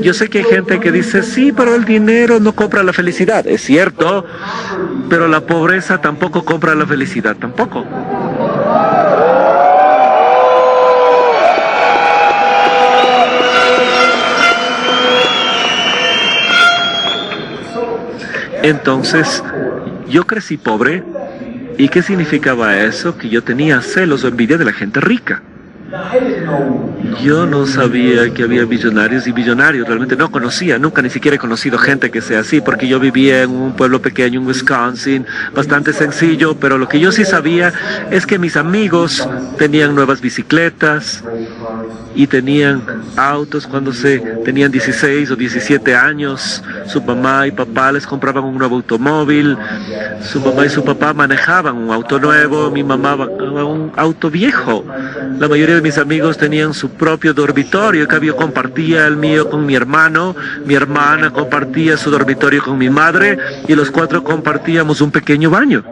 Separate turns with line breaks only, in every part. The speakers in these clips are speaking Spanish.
Yo sé que hay gente que dice, sí, pero el dinero no compra la felicidad. Es cierto, pero la pobreza tampoco compra la felicidad, tampoco. Entonces, yo crecí pobre. ¿Y qué significaba eso? Que yo tenía celos o envidia de la gente rica. Yo no sabía que había millonarios y billonarios, realmente no conocía, nunca ni siquiera he conocido gente que sea así, porque yo vivía en un pueblo pequeño en Wisconsin, bastante sencillo, pero lo que yo sí sabía es que mis amigos tenían nuevas bicicletas y tenían autos cuando tenían 16 o 17 años, su mamá y papá les compraban un nuevo automóvil, su mamá y su papá manejaban un auto nuevo, mi mamá un auto viejo. La mayoría de mis amigos tenían su propio dormitorio, en cambio compartía el mío con mi hermano, mi hermana compartía su dormitorio con mi madre y los cuatro compartíamos un pequeño baño.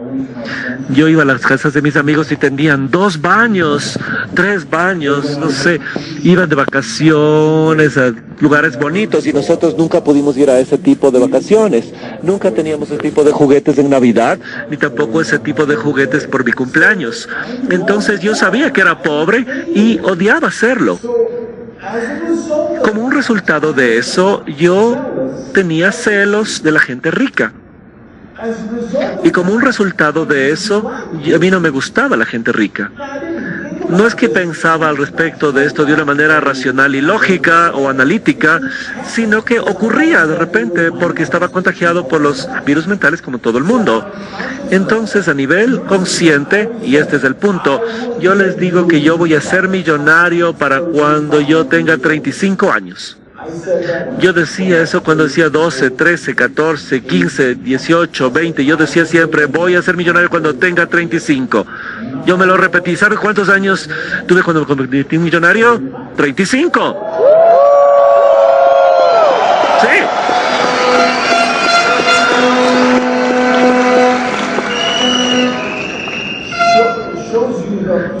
Yo iba a las casas de mis amigos y tenían 2 baños, 3 baños, no sé, iban de vacaciones a lugares bonitos y nosotros nunca pudimos ir a ese tipo de vacaciones. Nunca teníamos ese tipo de juguetes en Navidad, ni tampoco ese tipo de juguetes por mi cumpleaños. Entonces yo sabía que era pobre y odiaba hacerlo. Como un resultado de eso, yo tenía celos de la gente rica. Y como un resultado de eso, a mí no me gustaba la gente rica. No es que pensaba al respecto de esto de una manera racional y lógica o analítica, sino que ocurría de repente porque estaba contagiado por los virus mentales como todo el mundo. Entonces, a nivel consciente, y este es el punto, yo les digo que yo voy a ser millonario para cuando yo tenga 35 años. Yo decía eso cuando decía 12, 13, 14, 15, 18, 20. Yo decía siempre, voy a ser millonario cuando tenga 35. Yo me lo repetí. ¿Sabe cuántos años tuve cuando me convertí en millonario? 35. Sí.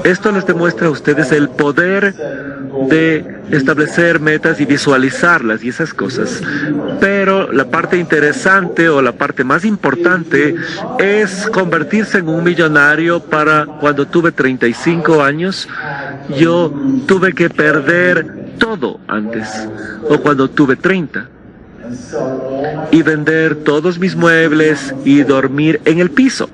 Esto les demuestra a ustedes el poder de establecer metas y visualizarlas y esas cosas. Pero la parte interesante o la parte más importante es convertirse en un millonario. Para cuando tuve 35 años, yo tuve que perder todo antes, o cuando tuve 30. Y vender todos mis muebles y dormir en el piso.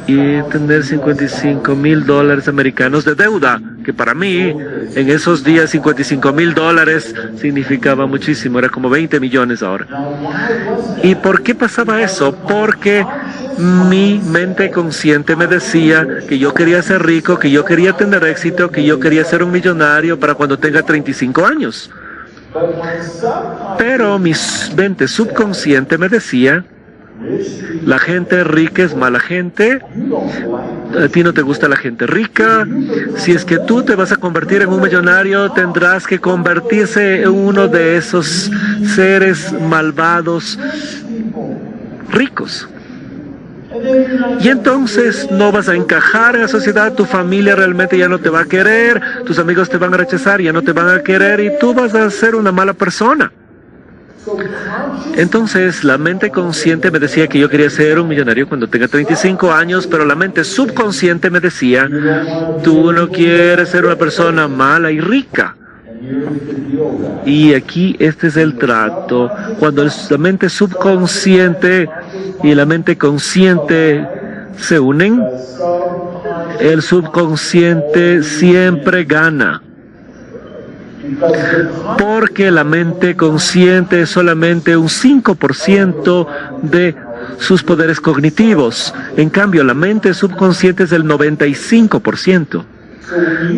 Y tener $55,000 americanos de deuda, que para mí, en esos días, $55,000 significaba muchísimo, era como 20 millones ahora. ¿Y por qué pasaba eso? Porque mi mente consciente me decía que yo quería ser rico, que yo quería tener éxito, que yo quería ser un millonario para cuando tenga 35 años. Pero mi mente subconsciente me decía, la gente rica es mala gente, a ti no te gusta la gente rica, si es que tú te vas a convertir en un millonario, tendrás que convertirse en uno de esos seres malvados ricos. Y entonces no vas a encajar en la sociedad, tu familia realmente ya no te va a querer, tus amigos te van a rechazar, ya no te van a querer y tú vas a ser una mala persona. Entonces la mente consciente me decía que yo quería ser un millonario cuando tenga 35 años, pero la mente subconsciente me decía, tú no quieres ser una persona mala y rica. Y aquí este es el trato. Cuando la mente subconsciente y la mente consciente se unen, el subconsciente siempre gana. Porque la mente consciente es solamente un 5% de sus poderes cognitivos. En cambio, la mente subconsciente es el 95%.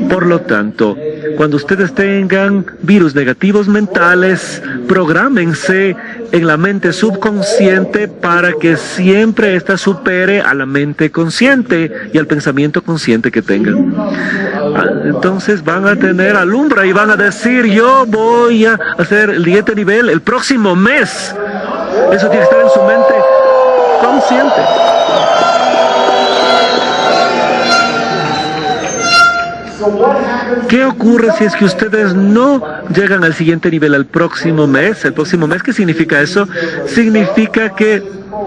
Por lo tanto, cuando ustedes tengan virus negativos mentales, prográmense en la mente subconsciente para que siempre ésta supere a la mente consciente y al pensamiento consciente que tengan. Entonces van a tener alumbra y van a decir, yo voy a hacer el siguiente nivel el próximo mes. Eso tiene que estar en su mente consciente. ¿Qué ocurre si es que ustedes no llegan al siguiente nivel al próximo mes? ¿El próximo mes qué significa eso? Significa que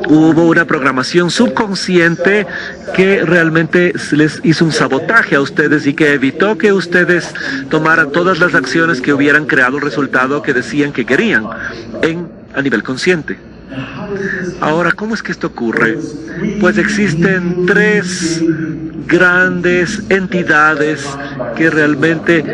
hubo una programación subconsciente que realmente les hizo un sabotaje a ustedes y que evitó que ustedes tomaran todas las acciones que hubieran creado el resultado que decían que querían a nivel consciente. Ahora, ¿cómo es que esto ocurre? Pues existen tres grandes entidades que realmente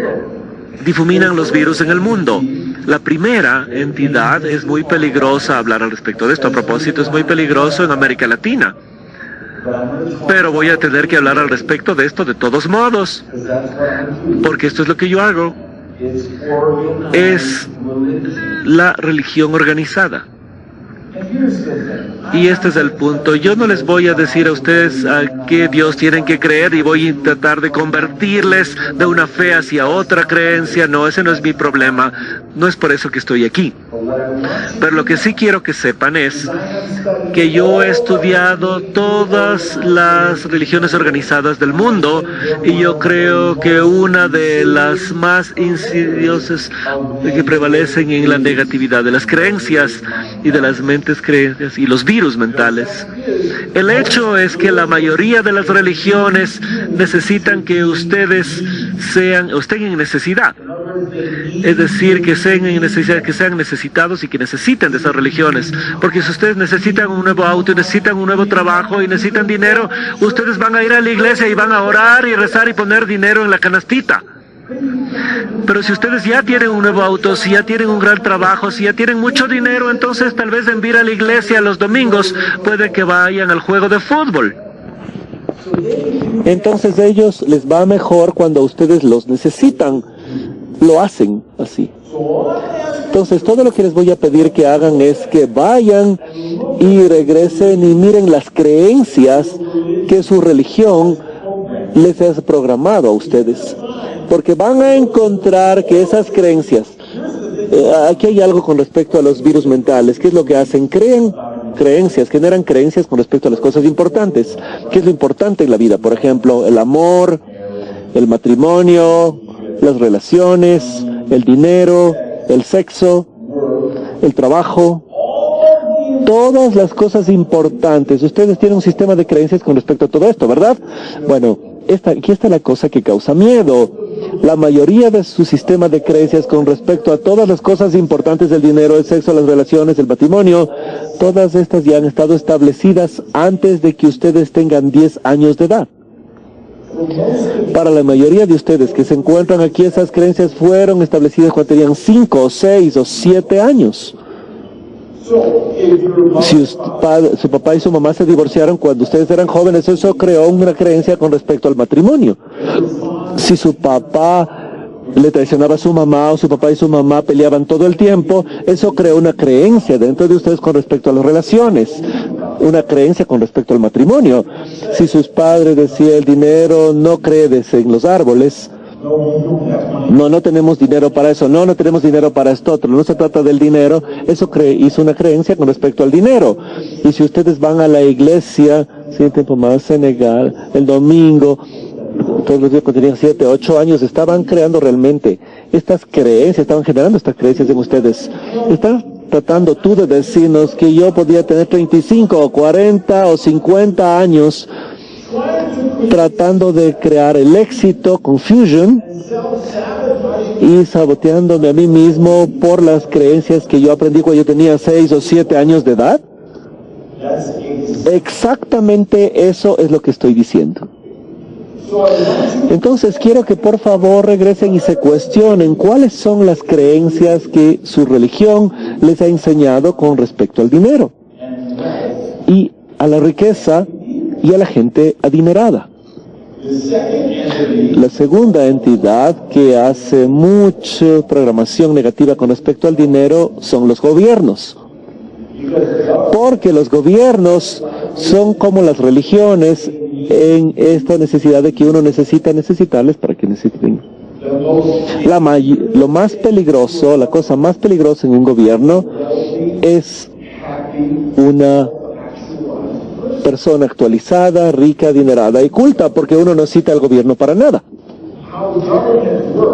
difuminan los virus en el mundo. La primera entidad es muy peligrosa hablar al respecto de esto. A propósito, es muy peligroso en América Latina. Pero voy a tener que hablar al respecto de esto de todos modos, porque esto es lo que yo hago. Es la religión organizada. Y este es el punto. Yo no les voy a decir a ustedes a qué Dios tienen que creer y voy a tratar de convertirles de una fe hacia otra creencia. No, ese no es mi problema. No es por eso que estoy aquí. Pero lo que sí quiero que sepan es que yo he estudiado todas las religiones organizadas del mundo y yo creo que una de las más insidiosas que prevalecen en la negatividad de las creencias y de las mentes creencias y los virus mentales. El hecho es que la mayoría de las religiones necesitan que ustedes estén en necesidad. Es decir, que sean en necesidad, que sean necesitados y que necesiten de esas religiones. Porque si ustedes necesitan un nuevo auto, y necesitan un nuevo trabajo y necesitan dinero, ustedes van a ir a la iglesia y van a orar y rezar y poner dinero en la canastita. Pero si ustedes ya tienen un nuevo auto, si ya tienen un gran trabajo, si ya tienen mucho dinero, entonces tal vez en vez de ir a la iglesia los domingos, puede que vayan al juego de fútbol. Entonces a ellos les va mejor cuando ustedes los necesitan. Lo hacen así. Entonces todo lo que les voy a pedir que hagan es que vayan y regresen y miren las creencias que su religión les ha programado a ustedes. Porque van a encontrar que esas creencias, aquí hay algo con respecto a los virus mentales. ¿Qué es lo que hacen? Generan creencias con respecto a las cosas importantes. ¿Qué es lo importante en la vida? Por ejemplo, el amor, el matrimonio, las relaciones, el dinero, el sexo, el trabajo. Todas las cosas importantes. Ustedes tienen un sistema de creencias con respecto a todo esto, ¿verdad? Bueno, aquí está la cosa que causa miedo. La mayoría de su sistema de creencias con respecto a todas las cosas importantes del dinero, el sexo, las relaciones, el matrimonio, todas estas ya han estado establecidas antes de que ustedes tengan 10 años de edad. Para la mayoría de ustedes que se encuentran aquí, esas creencias fueron establecidas cuando tenían 5, 6 o 7 años. Si su papá y su mamá se divorciaron cuando ustedes eran jóvenes, eso creó una creencia con respecto al matrimonio. Si su papá le traicionaba a su mamá o su papá y su mamá peleaban todo el tiempo, eso creó una creencia dentro de ustedes con respecto a las relaciones, una creencia con respecto al matrimonio. Si sus padres decían el dinero no crece en los árboles, no tenemos dinero para eso, no tenemos dinero para esto otro, no se trata del dinero, eso hizo una creencia con respecto al dinero. Y si ustedes van a la iglesia, sin tiempo más, Senegal, el domingo, todos los días cuando tenían 7, 8 años, estaban creando realmente estas creencias, estaban generando estas creencias en ustedes. Están tratando tú de decirnos que yo podía tener 35 o 40 o 50 años tratando de crear el éxito, confusion, y saboteándome a mí mismo por las creencias que yo aprendí cuando yo tenía 6 o 7 años de edad. Exactamente eso es lo que estoy diciendo. Entonces quiero que por favor regresen y se cuestionen cuáles son las creencias que su religión les ha enseñado con respecto al dinero y a la riqueza y a la gente adinerada. La segunda entidad que hace mucha programación negativa con respecto al dinero son los gobiernos. Porque los gobiernos son como las religiones en esta necesidad de que uno necesita necesitarles para que necesiten. Lo más peligroso, la cosa más peligrosa en un gobierno es una persona actualizada, rica, adinerada y culta, porque uno no necesita al gobierno para nada.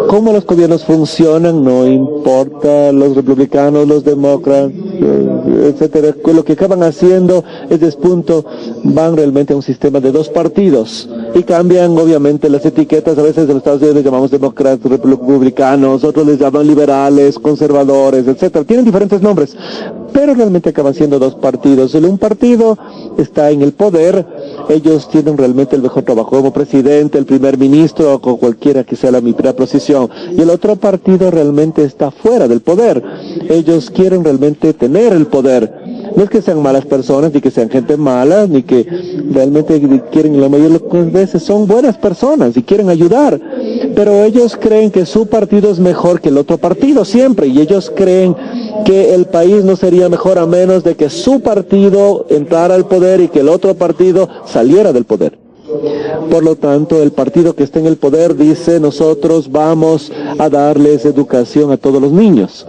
cómo los gobiernos funcionan, no importa los republicanos, los demócratas, etcétera. Lo que acaban haciendo es, van realmente a un sistema de 2 partidos y cambian obviamente las etiquetas. A veces en los Estados Unidos les llamamos demócratas, republicanos, otros les llaman liberales, conservadores, etcétera. Tienen diferentes nombres, pero realmente acaban siendo 2 partidos. Un partido está en el poder, ellos tienen realmente el mejor trabajo como presidente, el primer ministro o cualquiera que sea la primera posición, y el otro partido realmente está fuera del poder. Ellos quieren realmente tener el poder. No es que sean malas personas, ni que sean gente mala, ni que realmente quieren, la mayoría de las veces son buenas personas y quieren ayudar, pero ellos creen que su partido es mejor que el otro partido siempre, y ellos creen que el país no sería mejor a menos de que su partido entrara al poder y que el otro partido saliera del poder. Por lo tanto, el partido que está en el poder dice: nosotros vamos a darles educación a todos los niños.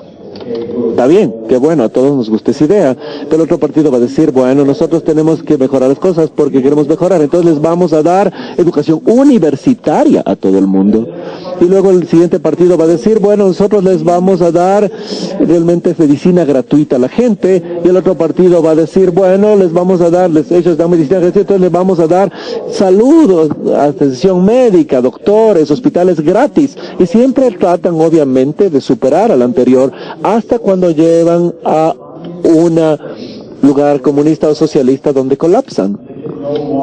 Está bien, qué bueno, a todos nos gusta esa idea, pero el otro partido va a decir: bueno, nosotros tenemos que mejorar las cosas porque queremos mejorar, entonces les vamos a dar educación universitaria a todo el mundo. Y luego el siguiente partido va a decir: bueno, nosotros les vamos a dar realmente medicina gratuita a la gente. Y el otro partido va a decir: bueno, les vamos a darles, ellos dan medicina gratuita, entonces les vamos a dar salud, atención médica, doctores, hospitales gratis. Y siempre tratan obviamente de superar al anterior, hasta cuando llevan a un lugar comunista o socialista donde colapsan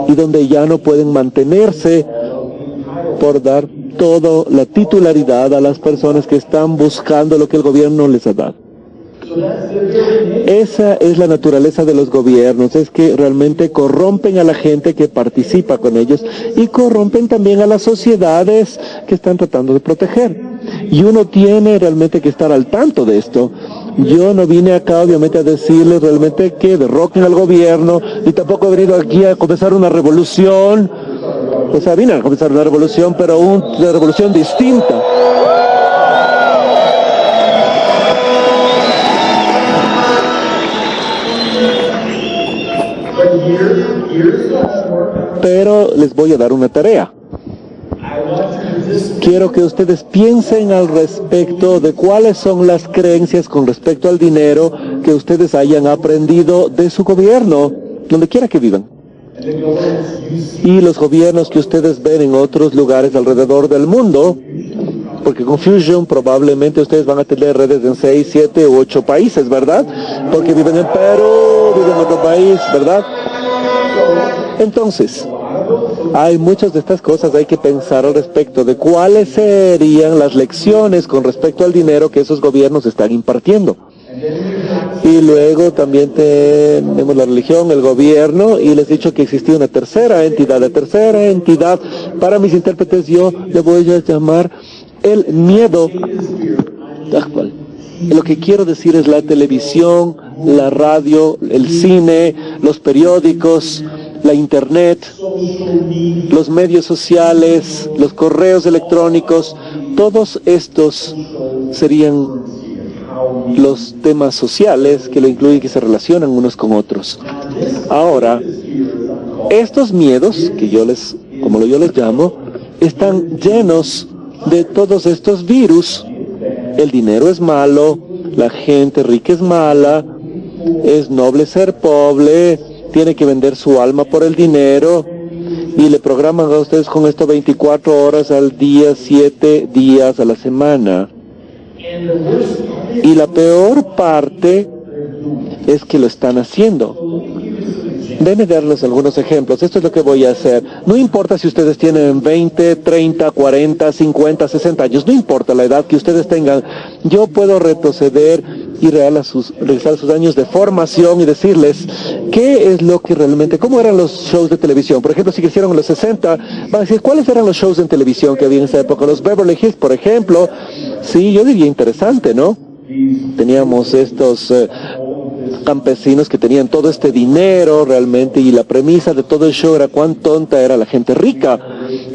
y donde ya no pueden mantenerse por dar toda la titularidad a las personas que están buscando lo que el gobierno les ha dado. Esa es la naturaleza de los gobiernos, es que realmente corrompen a la gente que participa con ellos y corrompen también a las sociedades que están tratando de proteger. Y uno tiene realmente que estar al tanto de esto. Yo no vine acá obviamente a decirles realmente que derroquen al gobierno, y tampoco he venido aquí a comenzar una revolución. O sea, vine a comenzar una revolución, pero una revolución distinta. Pero les voy a dar una tarea. Quiero que ustedes piensen al respecto de cuáles son las creencias con respecto al dinero que ustedes hayan aprendido de su gobierno, donde quiera que vivan. Y los gobiernos que ustedes ven en otros lugares alrededor del mundo, porque con Fusion probablemente ustedes van a tener redes en 6, 7 u 8 países, ¿verdad? Porque viven en Perú, viven en otro país, ¿verdad? Entonces, hay muchas de estas cosas, hay que pensar al respecto de cuáles serían las lecciones con respecto al dinero que esos gobiernos están impartiendo. Y luego también tenemos la religión, el gobierno, y les he dicho que existía una tercera entidad. La tercera entidad, para mis intérpretes, yo le voy a llamar el miedo. Lo que quiero decir es la televisión, la radio, el cine, los periódicos, la internet, los medios sociales, los correos electrónicos. Todos estos serían los temas sociales que lo incluyen, que se relacionan unos con otros. Ahora, estos miedos, que como yo les llamo, están llenos de todos estos virus. El dinero es malo, la gente rica es mala, es noble ser pobre, tiene que vender su alma por el dinero, y le programan a ustedes con esto 24 horas al día, 7 días a la semana. Y la peor parte es que lo están haciendo. Déjenme darles algunos ejemplos. Esto es lo que voy a hacer. No importa si ustedes tienen 20, 30, 40, 50, 60 años. No importa la edad que ustedes tengan. Yo puedo retroceder y realizar sus años de formación y decirles qué es lo que realmente, cómo eran los shows de televisión. Por ejemplo, si crecieron en los 60, van a decir cuáles eran los shows en televisión que había en esa época. Los Beverly Hills, por ejemplo. Sí, yo diría interesante, ¿no? Teníamos estos campesinos que tenían todo este dinero realmente, y la premisa de todo el show era cuán tonta era la gente rica.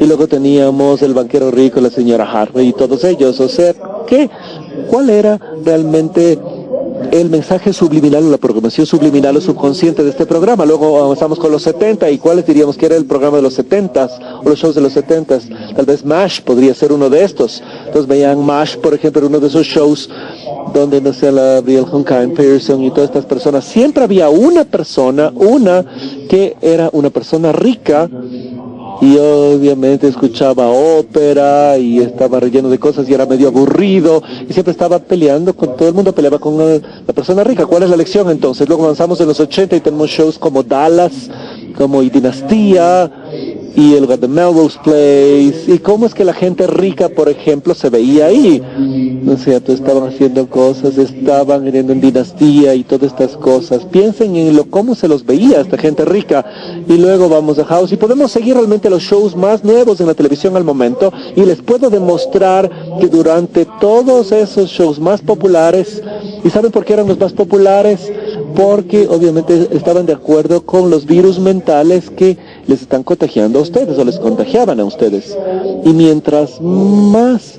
Y luego teníamos el banquero rico, la señora Harvey y todos ellos. O sea, ¿cuál era realmente el mensaje subliminal o la programación subliminal o subconsciente de este programa. Luego avanzamos con los 70 y cuáles diríamos que era el programa de los 70s o los shows de los 70s. Tal vez MASH podría ser uno de estos. Entonces veían MASH, por ejemplo, era uno de esos shows donde, no sé, la Brielle Honkain Pearson y todas estas personas. Siempre había una que era una persona rica y obviamente escuchaba ópera y estaba relleno de cosas y era medio aburrido y siempre estaba peleando con todo el mundo, peleaba con la persona rica. ¿Cuál es la lección entonces? Luego avanzamos en los 80 y tenemos shows como Dallas, como Dinastía y el lugar de Melrose Place. ¿Y cómo es que la gente rica, por ejemplo, se veía ahí? No sé, estaban haciendo cosas, estaban en Dinastía y todas estas cosas. Piensen en cómo se los veía esta gente rica. Y luego vamos a House y podemos seguir realmente los shows más nuevos en la televisión al momento. Y les puedo demostrar que durante todos esos shows más populares, ¿y saben por qué eran los más populares? Porque obviamente estaban de acuerdo con los virus mentales que les están contagiando a ustedes o les contagiaban a ustedes. Y mientras más,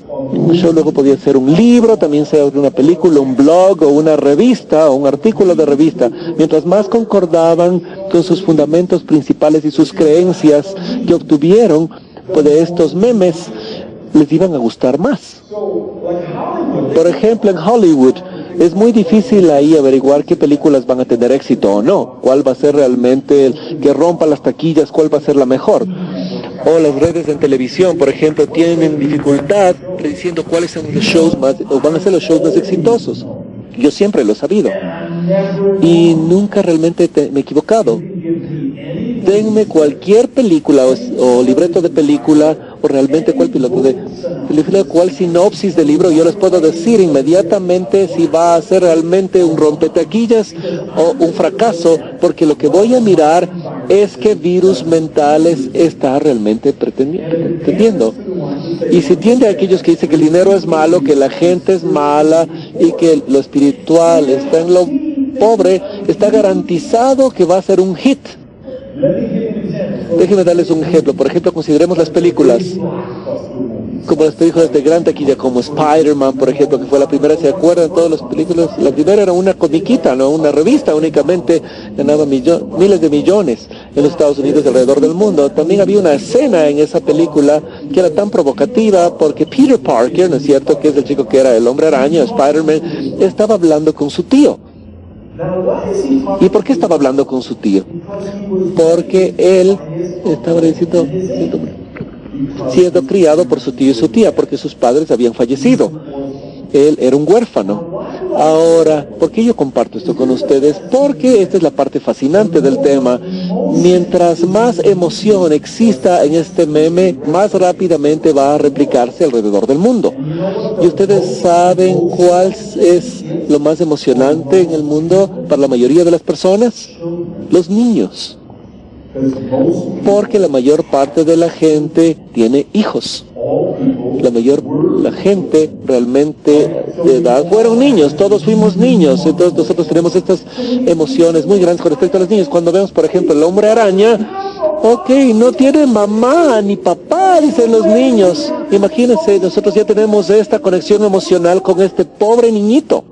yo luego podía ser un libro, también sea una película, un blog o una revista o un artículo de revista, mientras más concordaban con sus fundamentos principales y sus creencias que obtuvieron de estos memes, les iban a gustar más. Por ejemplo, en Hollywood es muy difícil ahí averiguar qué películas van a tener éxito o no, cuál va a ser realmente el que rompa las taquillas, cuál va a ser la mejor. O las redes en televisión, por ejemplo, tienen dificultad diciendo cuáles son los shows más, o van a ser los shows más exitosos. Yo siempre lo he sabido y nunca realmente me he equivocado. Denme cualquier película o libreto de película o realmente cuál piloto de película, cuál sinopsis de libro, yo les puedo decir inmediatamente si va a ser realmente un rompetaquillas o un fracaso, porque lo que voy a mirar es qué virus mentales está realmente pretendiendo. Y si tiende a aquellos que dicen que el dinero es malo, que la gente es mala y que lo espiritual está en lo pobre, está garantizado que va a ser un hit. Déjenme darles un ejemplo. Por ejemplo, consideremos las películas como las películas de gran taquilla, como Spider-Man, por ejemplo, que fue la primera. ¿Se acuerdan todas las películas? La primera era una comiquita, no una revista, únicamente ganaba miles de millones en los Estados Unidos y alrededor del mundo. También había una escena en esa película que era tan provocativa porque Peter Parker, ¿no es cierto?, que es el chico que era el Hombre Araña, Spider-Man, estaba hablando con su tío. ¿Y por qué estaba hablando con su tío? Porque él estaba siendo criado por su tío y su tía, porque sus padres habían fallecido. Él era un huérfano. Ahora, ¿por qué yo comparto esto con ustedes? Porque esta es la parte fascinante del tema. Mientras más emoción exista en este meme, más rápidamente va a replicarse alrededor del mundo. ¿Y ustedes saben cuál es lo más emocionante en el mundo para la mayoría de las personas? Los niños. Porque la mayor parte de la gente tiene hijos. La gente realmente de edad fueron niños, todos fuimos niños, entonces nosotros tenemos estas emociones muy grandes con respecto a los niños. Cuando vemos, por ejemplo, el Hombre Araña, ok, no tiene mamá ni papá, dicen los niños. Imagínense, nosotros ya tenemos esta conexión emocional con este pobre niñito.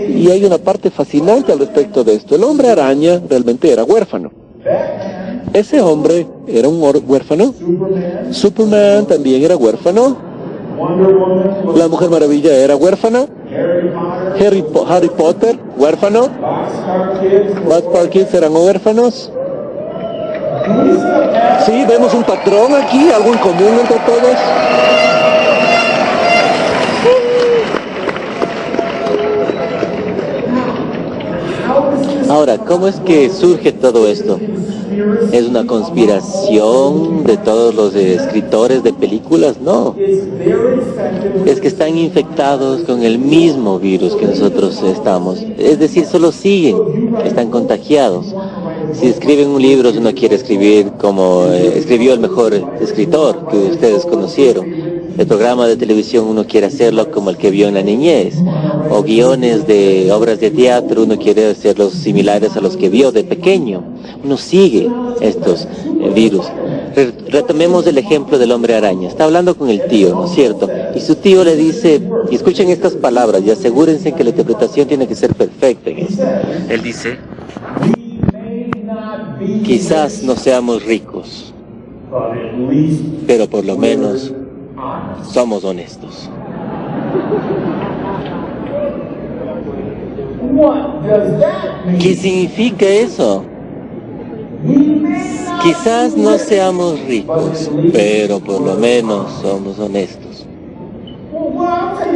Y hay una parte fascinante al respecto de esto. El Hombre Araña realmente era huérfano. Ese hombre era un huérfano. Superman también era huérfano. La Mujer Maravilla era huérfana. Harry Potter, huérfano. Bugs Kids eran huérfanos. Sí, vemos un patrón aquí, algo en común entre todos. Ahora, ¿cómo es que surge todo esto? ¿Es una conspiración de todos los escritores de películas? No. Es que están infectados con el mismo virus que nosotros estamos. Es decir, solo siguen, están contagiados. Si escriben un libro, uno quiere escribir como escribió el mejor escritor que ustedes conocieron. El programa de televisión uno quiere hacerlo como el que vio en la niñez, o guiones de obras de teatro uno quiere hacerlos similares a los que vio de pequeño. Uno sigue estos virus. Retomemos el ejemplo del Hombre Araña. Está hablando con el tío, ¿no es cierto?
Y su tío le dice, y escuchen estas palabras y asegúrense que la interpretación tiene que ser perfecta en esto. Él dice, quizás no seamos ricos, pero por lo menos somos honestos. ¿Qué significa eso? Quizás no seamos ricos, pero por lo menos somos honestos.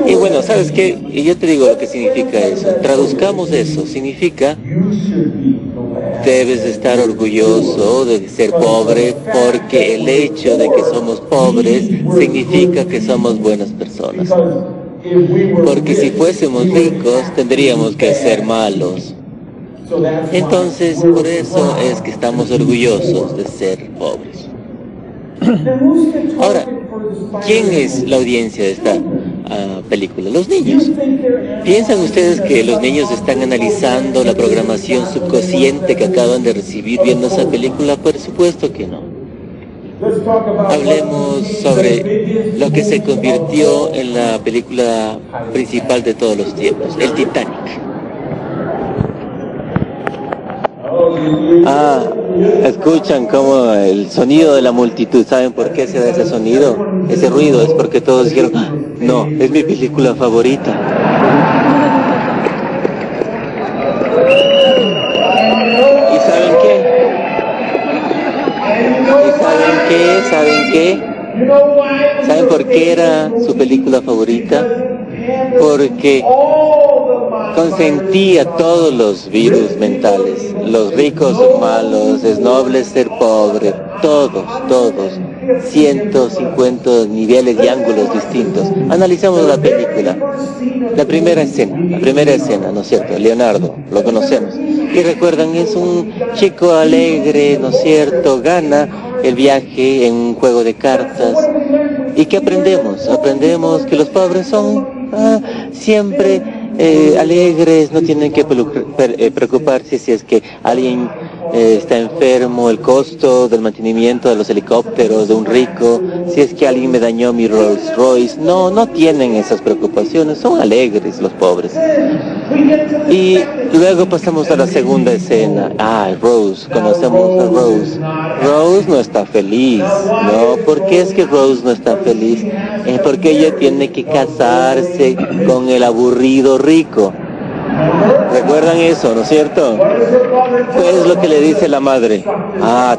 Y bueno, ¿sabes qué? Y yo te digo lo que significa eso. Traduzcamos eso. Significa, debes estar orgulloso de ser pobre, porque el hecho de que somos pobres significa que somos buenas personas. Porque si fuésemos ricos, tendríamos que ser malos. Entonces, por eso es que estamos orgullosos de ser pobres. Ahora, ¿quién es la audiencia de esta película? Los niños. ¿Piensan ustedes que los niños están analizando la programación subconsciente que acaban de recibir viendo esa película? Por supuesto que no. Hablemos sobre lo que se convirtió en la película principal de todos los tiempos, el Titanic. Escuchan como el sonido de la multitud. ¿Saben por qué se da ese sonido? Ese ruido es porque todos dijeron, no, es mi película favorita. ¿Y saben qué? ¿Saben qué? ¿Saben por qué era su película favorita? Porque consentía todos los virus mentales. Los ricos son malos, es noble ser pobre, todos. 150 niveles y ángulos distintos. Analizamos la película. La primera escena, ¿no es cierto? Leonardo, lo conocemos. Y recuerdan, es un chico alegre, ¿no es cierto? Gana el viaje en un juego de cartas. ¿Y qué aprendemos? Aprendemos que los pobres son siempre alegres, no tienen que preocuparse si es que alguien está enfermo, el costo del mantenimiento de los helicópteros de un rico, si es que alguien me dañó mi Rolls Royce. No tienen esas preocupaciones, son alegres los pobres. Y luego pasamos a la segunda escena. Rose, conocemos a Rose. Rose no está feliz, ¿no? ¿Por qué es que Rose no está feliz? Porque ella tiene que casarse con el aburrido rico. ¿Recuerdan eso, no es cierto? ¿Qué es lo que le dice la madre?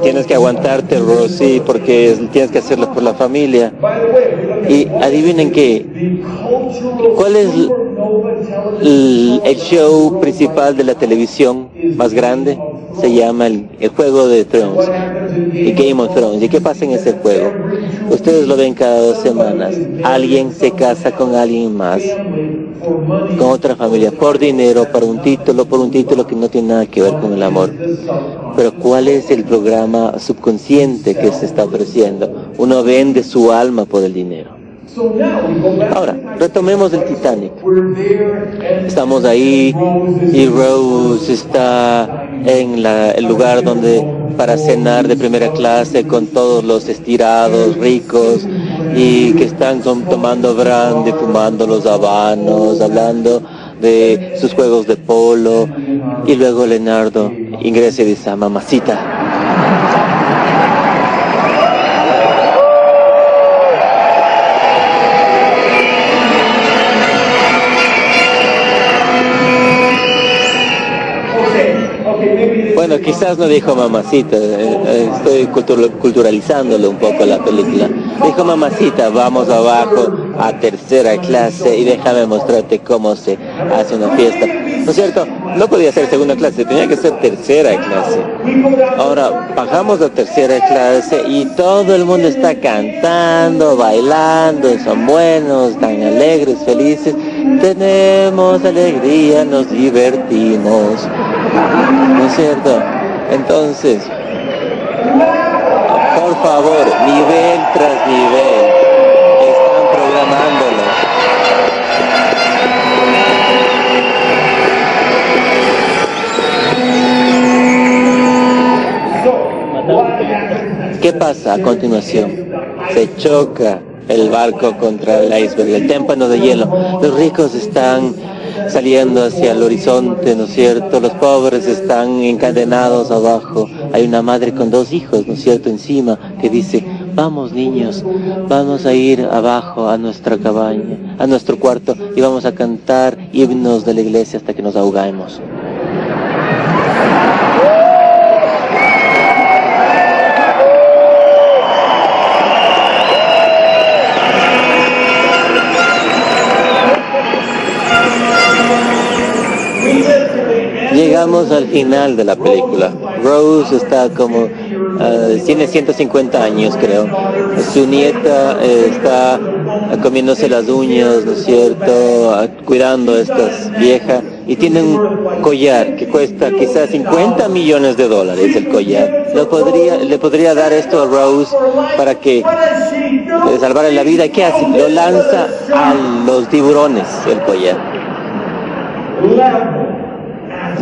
Tienes que aguantarte, Rose, sí, porque tienes que hacerlo por la familia. Y adivinen qué, ¿cuál es el show principal de la televisión más grande? Se llama el Juego de Thrones, el Game of Thrones. ¿Y qué pasa en ese juego? Ustedes lo ven cada 2 semanas. Alguien se casa con alguien más, con otra familia, por dinero, por un título que no tiene nada que ver con el amor. Pero ¿cuál es el programa subconsciente que se está ofreciendo? Uno vende su alma por el dinero. Ahora, retomemos el Titanic. Estamos ahí y Rose está en el lugar para cenar de primera clase con todos los estirados ricos y que están tomando brandy, fumando los habanos, hablando de sus juegos de polo. Y luego Leonardo ingresa y dice, mamacita. Bueno, quizás no dijo mamacita, estoy culturalizándole un poco la película. Dijo mamacita, vamos abajo a 3ª clase y déjame mostrarte cómo se hace una fiesta. ¿No es cierto? No podía ser 2ª clase, tenía que ser 3ª clase. Ahora, bajamos a 3ª clase y todo el mundo está cantando, bailando, son buenos, están alegres, felices. Tenemos alegría, nos divertimos. ¿No es cierto? Entonces, por favor, nivel tras nivel, están programándolo. ¿Qué pasa a continuación? Se choca el barco contra el iceberg, el témpano de hielo. Los ricos están saliendo hacia el horizonte, ¿no es cierto? Los pobres están encadenados abajo. Hay una madre con 2 hijos, ¿no es cierto?, encima, que dice: vamos niños, vamos a ir abajo a nuestra cabaña, a nuestro cuarto, y vamos a cantar himnos de la iglesia hasta que nos ahogamos. Llegamos al final de la película. Rose está como, tiene 150 años, creo. Su nieta está comiéndose las uñas, ¿no es cierto?, cuidando a esta vieja, y tiene un collar que cuesta quizás $50 millones el collar. Le podría dar esto a Rose para que salvara la vida. ¿Qué hace? Lo lanza a los tiburones, el collar.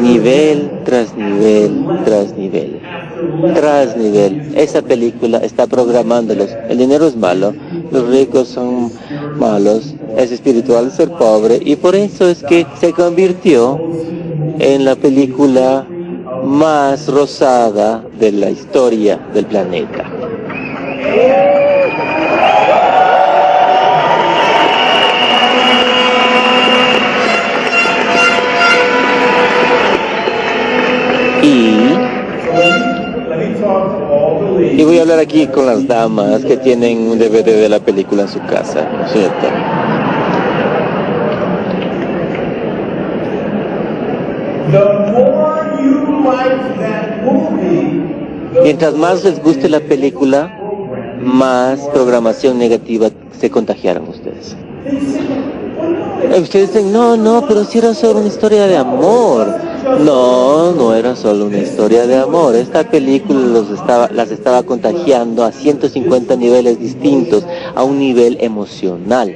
Nivel tras nivel, tras nivel, tras nivel. Esa película está programándolos. El dinero es malo, los ricos son malos, es espiritual ser pobre, y por eso es que se convirtió en la película más rosada de la historia del planeta. Y voy a hablar aquí con las damas que tienen un DVD de la película en su casa, ¿no es cierto? Mientras más les guste la película, más programación negativa se contagiaron ustedes. Ustedes dicen: no, pero si era solo una historia de amor. No era solo una historia de amor. Esta película las estaba contagiando a 150 niveles distintos, a un nivel emocional.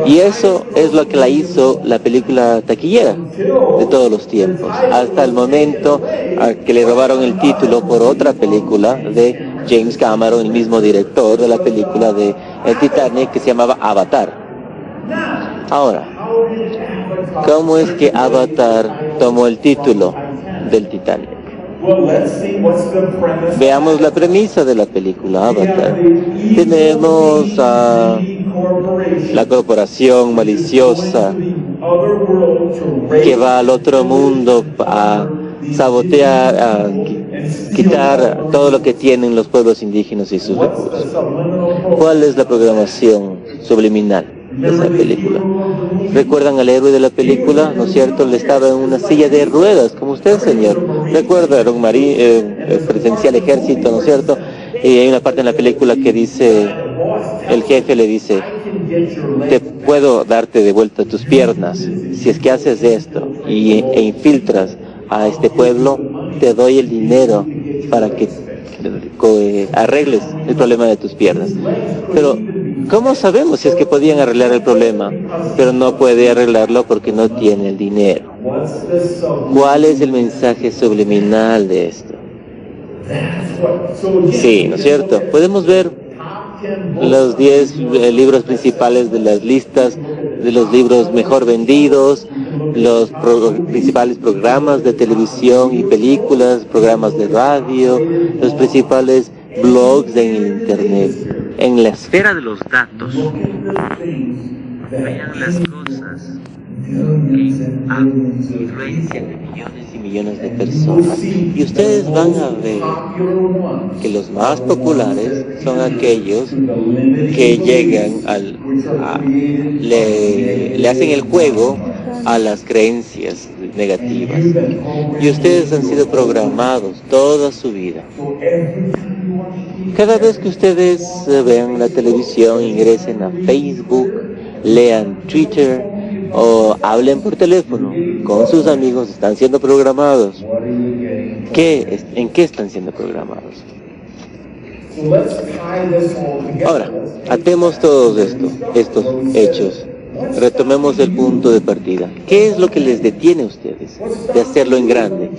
Y eso es lo que la hizo la película taquillera de todos los tiempos, hasta el momento que le robaron el título por otra película de James Cameron, el mismo director de la película de Titanic, que se llamaba Avatar. Ahora, ¿cómo es que Avatar tomó el título del Titanic? Veamos la premisa de la película Avatar. Tenemos a la corporación maliciosa que va al otro mundo a sabotear, a quitar todo lo que tienen los pueblos indígenas y sus recursos. ¿Cuál es la programación subliminal de esa película? ¿Recuerdan al héroe de la película? ¿No es cierto? Él estaba en una silla de ruedas, como usted, señor. ¿Recuerda? Era un pertenecía al ejército, ¿no es cierto? Y hay una parte en la película que dice, el jefe le dice: te puedo darte de vuelta tus piernas si es que haces esto e infiltras a este pueblo, te doy el dinero para que arregles el problema de tus piernas. Pero ¿cómo sabemos si es que podían arreglar el problema? Pero no puede arreglarlo porque no tiene el dinero. ¿Cuál es el mensaje subliminal de esto? Sí, ¿no es cierto? Podemos ver los 10 libros principales de las listas de los libros mejor vendidos, los principales programas de televisión y películas, programas de radio, los principales blogs en el internet. En la esfera de los datos, vean las cosas que influencian de millones y millones de personas, y ustedes van a ver que los más populares son aquellos que llegan le hacen el juego a las creencias negativas, y ustedes han sido programados toda su vida. Cada vez que ustedes vean la televisión, ingresen a Facebook, lean Twitter o hablen por teléfono con sus amigos, están siendo programados. ¿En qué están siendo programados? Ahora, atemos todos estos hechos. Retomemos el punto de partida. ¿Qué es lo que les detiene a ustedes de hacerlo en grande?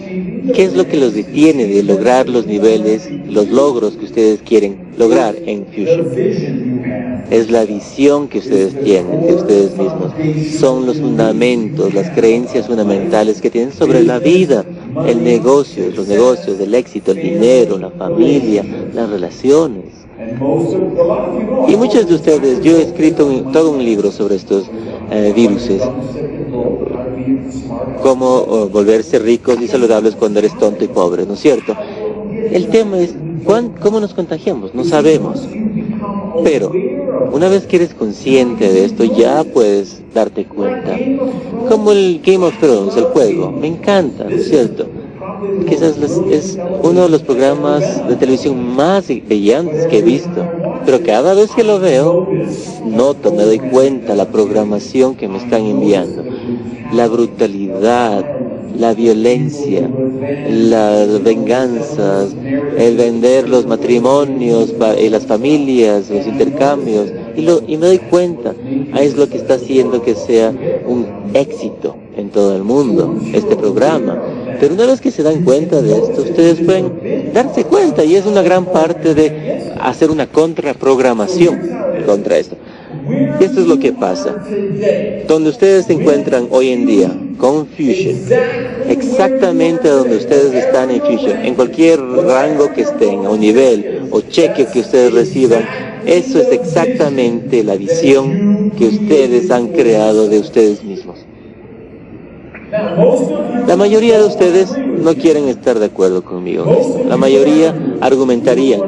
¿Qué es lo que los detiene de lograr los niveles, los logros que ustedes quieren lograr en Fusion? es la visión que ustedes tienen de ustedes mismos. Son los fundamentos, las creencias fundamentales que tienen sobre la vida, el negocio, los negocios, el éxito, el dinero, la familia, las relaciones. Y muchos de ustedes, yo he escrito todo un libro sobre estos viruses, cómo volverse ricos y saludables cuando eres tonto y pobre, ¿no es cierto? El tema es, ¿cómo nos contagiamos? No sabemos. Pero, una vez que eres consciente de esto, ya puedes darte cuenta. Como el Game of Thrones, el juego, me encanta, ¿no es cierto? Quizás es uno de los programas de televisión más brillantes que he visto. Pero cada vez que lo veo, noto, me doy cuenta la programación que me están enviando. La brutalidad, la violencia, las venganzas, el vender los matrimonios y las familias, los intercambios, y me doy cuenta, es lo que está haciendo que sea un éxito en todo el mundo, este programa. Pero una vez que se dan cuenta de esto, ustedes pueden darse cuenta, y es una gran parte de hacer una contraprogramación contra esto. Y esto es lo que pasa. Donde ustedes se encuentran hoy en día, con Fusion, exactamente donde ustedes están en Fusion, en cualquier rango que estén, o nivel, o cheque que ustedes reciban, eso es exactamente la visión que ustedes han creado de ustedes mismos. La mayoría de ustedes no quieren estar de acuerdo conmigo. La mayoría argumentarían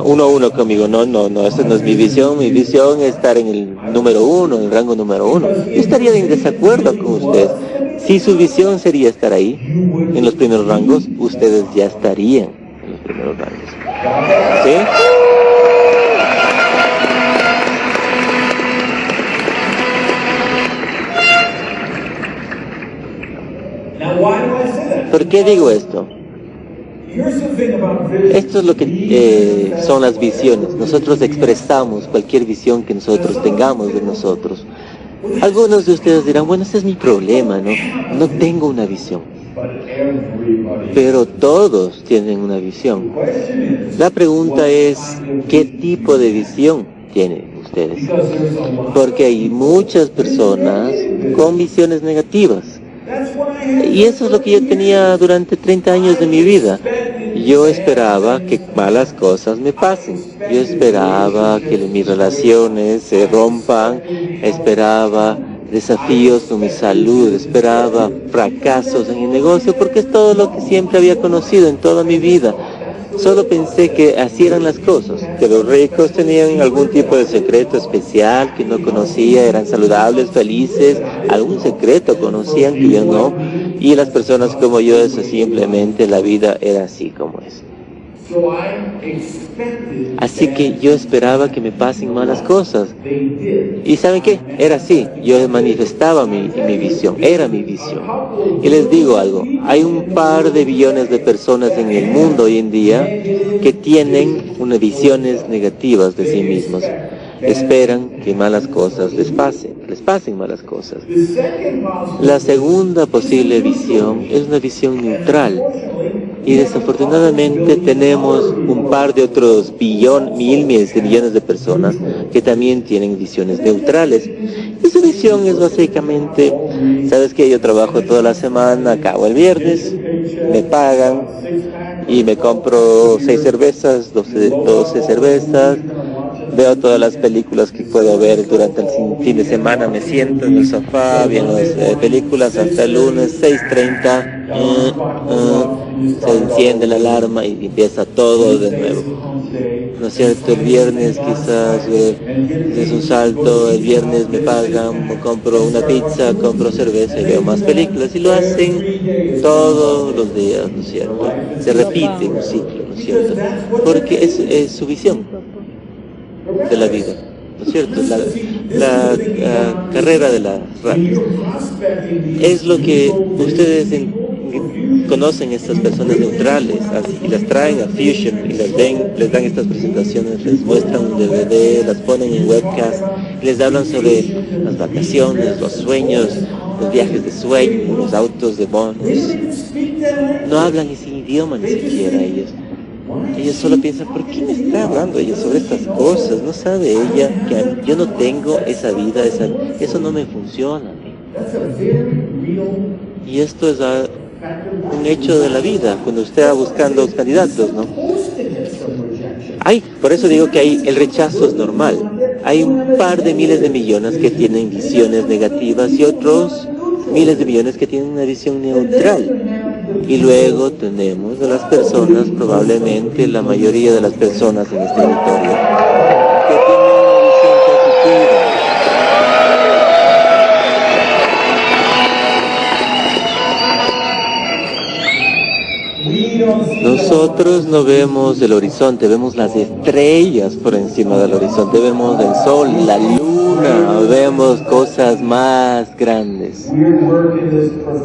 uno a uno conmigo. No, esa no es mi visión. Mi visión es estar en el número 1, en el rango número 1. Yo estaría en desacuerdo con ustedes. Si su visión sería estar ahí, en los primeros rangos, ustedes ya estarían en los primeros rangos. ¿Sí? ¿Por qué digo esto? Esto es lo que son las visiones. Nosotros expresamos cualquier visión que nosotros tengamos de nosotros. Algunos de ustedes dirán, bueno, ese es mi problema, ¿no? No tengo una visión. Pero todos tienen una visión. La pregunta es, ¿qué tipo de visión tienen ustedes? Porque hay muchas personas con visiones negativas. Y eso es lo que yo tenía durante 30 años de mi vida. Yo esperaba que malas cosas me pasen. Yo esperaba que mis relaciones se rompan. Esperaba desafíos con mi salud. Esperaba fracasos en el negocio, porque es todo lo que siempre había conocido en toda mi vida. Solo pensé que así eran las cosas, que los ricos tenían algún tipo de secreto especial que no conocía, eran saludables, felices, algún secreto conocían que yo no, y las personas como yo, eso simplemente la vida era así como es. Así que yo esperaba que me pasen malas cosas. ¿Y saben qué? Era así. Yo manifestaba mi visión. Era mi visión. Y les digo algo. Hay un par de billones de personas en el mundo hoy en día que tienen unas visiones negativas de sí mismos. Esperan que malas cosas les pasen malas cosas. La segunda posible visión es una visión neutral. Y desafortunadamente tenemos un par de otros miles de millones de personas que también tienen visiones neutrales. Y su visión es básicamente, ¿sabes qué? Yo trabajo toda la semana, acabo el viernes, me pagan y me compro 6 cervezas, 12 cervezas, veo todas las películas que puedo ver durante el fin de semana, me siento en el sofá, viendo las películas hasta el lunes, 6:30, se enciende la alarma y empieza todo de nuevo. ¿No es cierto? El viernes quizás es un salto, el viernes me pagan, compro una pizza, compro cerveza y veo más películas, y lo hacen todos los días, ¿no es cierto? Se repite un ciclo, ¿no es cierto? Porque es su visión de la vida, ¿no es cierto? La carrera de las ratas. Es lo que ustedes conocen, estas personas neutrales, y las traen a Fusion y les dan estas presentaciones, les muestran un DVD, las ponen en webcast, y les hablan sobre las vacaciones, los sueños, los viajes de sueño, los autos de bonos. No hablan ese idioma ni siquiera ellos. Ella solo piensa, ¿por qué me está hablando ella sobre estas cosas? No sabe ella que yo no tengo esa vida, eso no me funciona. Y esto es un hecho de la vida, cuando usted va buscando los candidatos, ¿no? Por eso digo que el rechazo es normal. Hay un par de miles de millones que tienen visiones negativas y otros miles de millones que tienen una visión neutral. Y luego tenemos a las personas, probablemente la mayoría de las personas en este territorio, que tienen una visión positiva. Nosotros no vemos el horizonte, vemos las estrellas por encima del horizonte, vemos el sol, la luna, vemos cosas más grandes.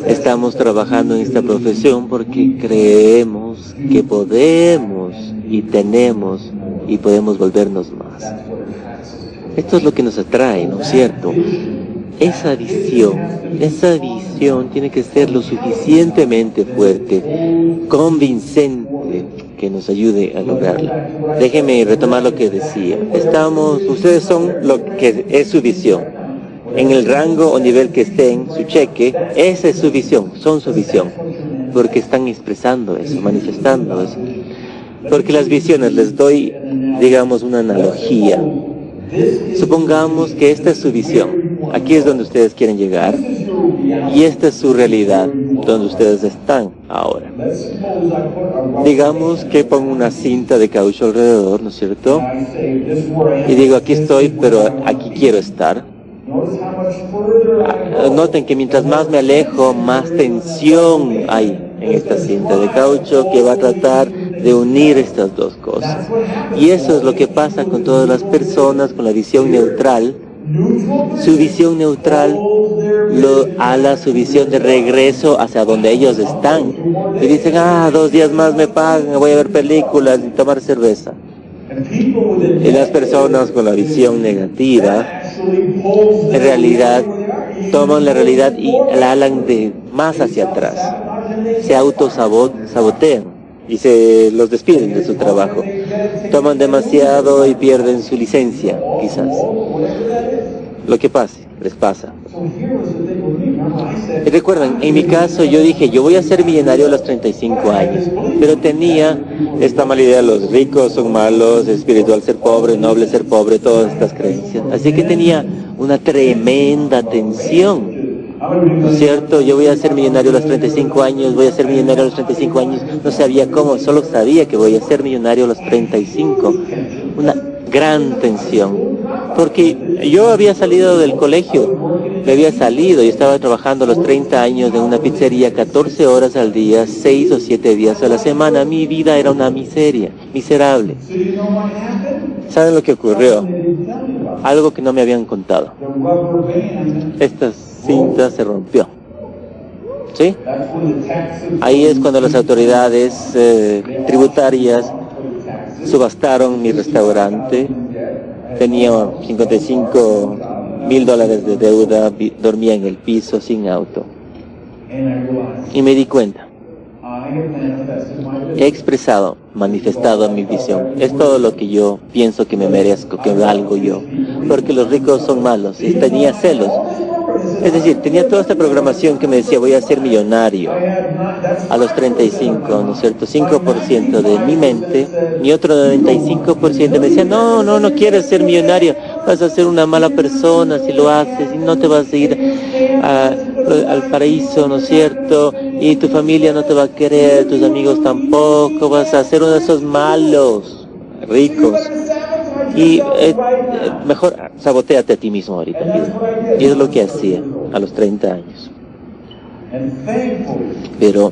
Estamos trabajando en esta profesión porque creemos que podemos y tenemos y podemos volvernos más. Esto es lo que nos atrae, ¿no es cierto? Esa visión tiene que ser lo suficientemente fuerte, convincente, que nos ayude a lograrla. Déjeme retomar lo que decía. Ustedes son lo que es su visión. En el rango o nivel que estén, su cheque, esa es su visión, son su visión. Porque están expresando eso, manifestando eso. Porque las visiones, les doy, digamos, una analogía. Supongamos que esta es su visión. Aquí es donde ustedes quieren llegar. Y esta es su realidad, donde ustedes están ahora. Digamos que pongo una cinta de caucho alrededor, ¿no es cierto? Y digo, aquí estoy, pero aquí quiero estar. Noten que mientras más me alejo, más tensión hay en esta cinta de caucho que va a tratar de unir estas dos cosas. Y eso es lo que pasa con todas las personas con la visión neutral. Su visión neutral ala su visión de regreso hacia donde ellos están. Y dicen, 2 días más me pagan, voy a ver películas y tomar cerveza. Y las personas con la visión negativa, en realidad, toman la realidad y la alan más hacia atrás. Se autosabotean y se los despiden de su trabajo. Toman demasiado y pierden su licencia, quizás. Lo que les pasa. Y recuerdan, en mi caso yo dije, yo voy a ser millonario a los 35 años, pero tenía esta mala idea, los ricos son malos, espiritual ser pobre, noble ser pobre, todas estas creencias. Así que tenía una tremenda tensión, ¿no es cierto? Yo voy a ser millonario a los 35 años, voy a ser millonario a los 35 años, no sabía cómo, solo sabía que voy a ser millonario a los 35. Una gran tensión. Porque yo había salido del colegio, y estaba trabajando a los 30 años en una pizzería 14 horas al día, 6 o 7 días a la semana. Mi vida era una miserable. ¿Saben lo que ocurrió? Algo que no me habían contado. Esta cinta se rompió. ¿Sí? Ahí es cuando las autoridades tributarias subastaron mi restaurante. Tenía $55,000 de deuda, dormía en el piso sin auto. Y me di cuenta. He manifestado mi visión. Es todo lo que yo pienso que me merezco, que valgo yo. Porque los ricos son malos. Y tenía celos. Es decir, tenía toda esta programación que me decía, voy a ser millonario a los 35, ¿no es cierto? 5% de mi mente, mi otro 95% me decía, no quieres ser millonario, vas a ser una mala persona si lo haces y no te vas a ir al paraíso, ¿no es cierto? Y tu familia no te va a querer, tus amigos tampoco, vas a ser uno de esos malos, ricos. Y mejor sabotéate a ti mismo ahorita. Y es lo que hacía a los 30 años. Pero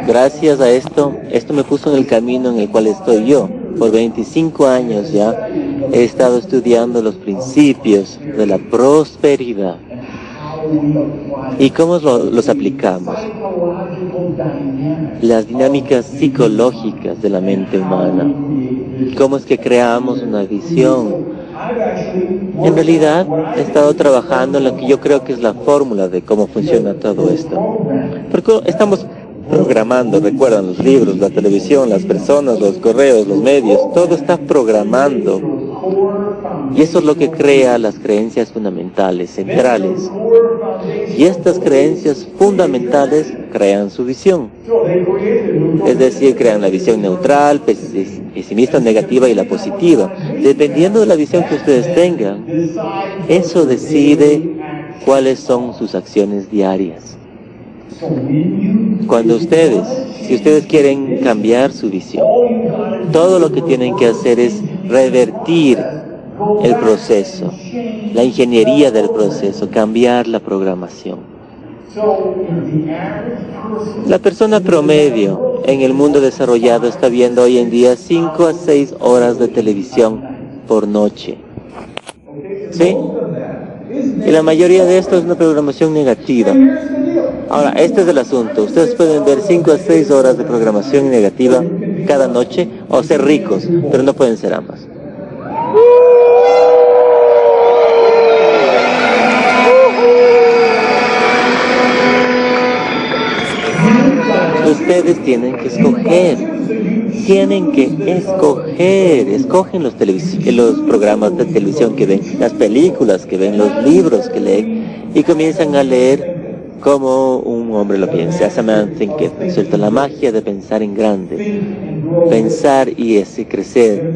gracias a esto me puso en el camino en el cual estoy yo. Por 25 años ya he estado estudiando los principios de la prosperidad. ¿Y cómo los aplicamos? Las dinámicas psicológicas de la mente humana. ¿Cómo es que creamos una visión? En realidad, he estado trabajando en lo que yo creo que es la fórmula de cómo funciona todo esto. Porque estamos programando, recuerdan, los libros, la televisión, las personas, los correos, los medios, todo está programando. Y eso es lo que crea las creencias fundamentales, centrales. Y estas creencias fundamentales crean su visión. Es decir, crean la visión neutral, pesimista, negativa y la positiva. Dependiendo de la visión que ustedes tengan, eso decide cuáles son sus acciones diarias. Cuando si ustedes quieren cambiar su visión, todo lo que tienen que hacer es revertir el proceso, la ingeniería del proceso, cambiar la programación. La persona promedio en el mundo desarrollado está viendo hoy en día 5 a 6 horas de televisión por noche. ¿Sí? Y la mayoría de esto es una programación negativa. Ahora, este es el asunto. Ustedes pueden ver 5 a 6 horas de programación negativa cada noche o ser ricos, pero no pueden ser ambas. Ustedes tienen que escoger. Escogen los programas de televisión que ven, las películas que ven, los libros que leen, y comienzan a leer como un hombre lo piensa. As a man thinketh, ¿cierto? La magia de pensar en grande, pensar y crecer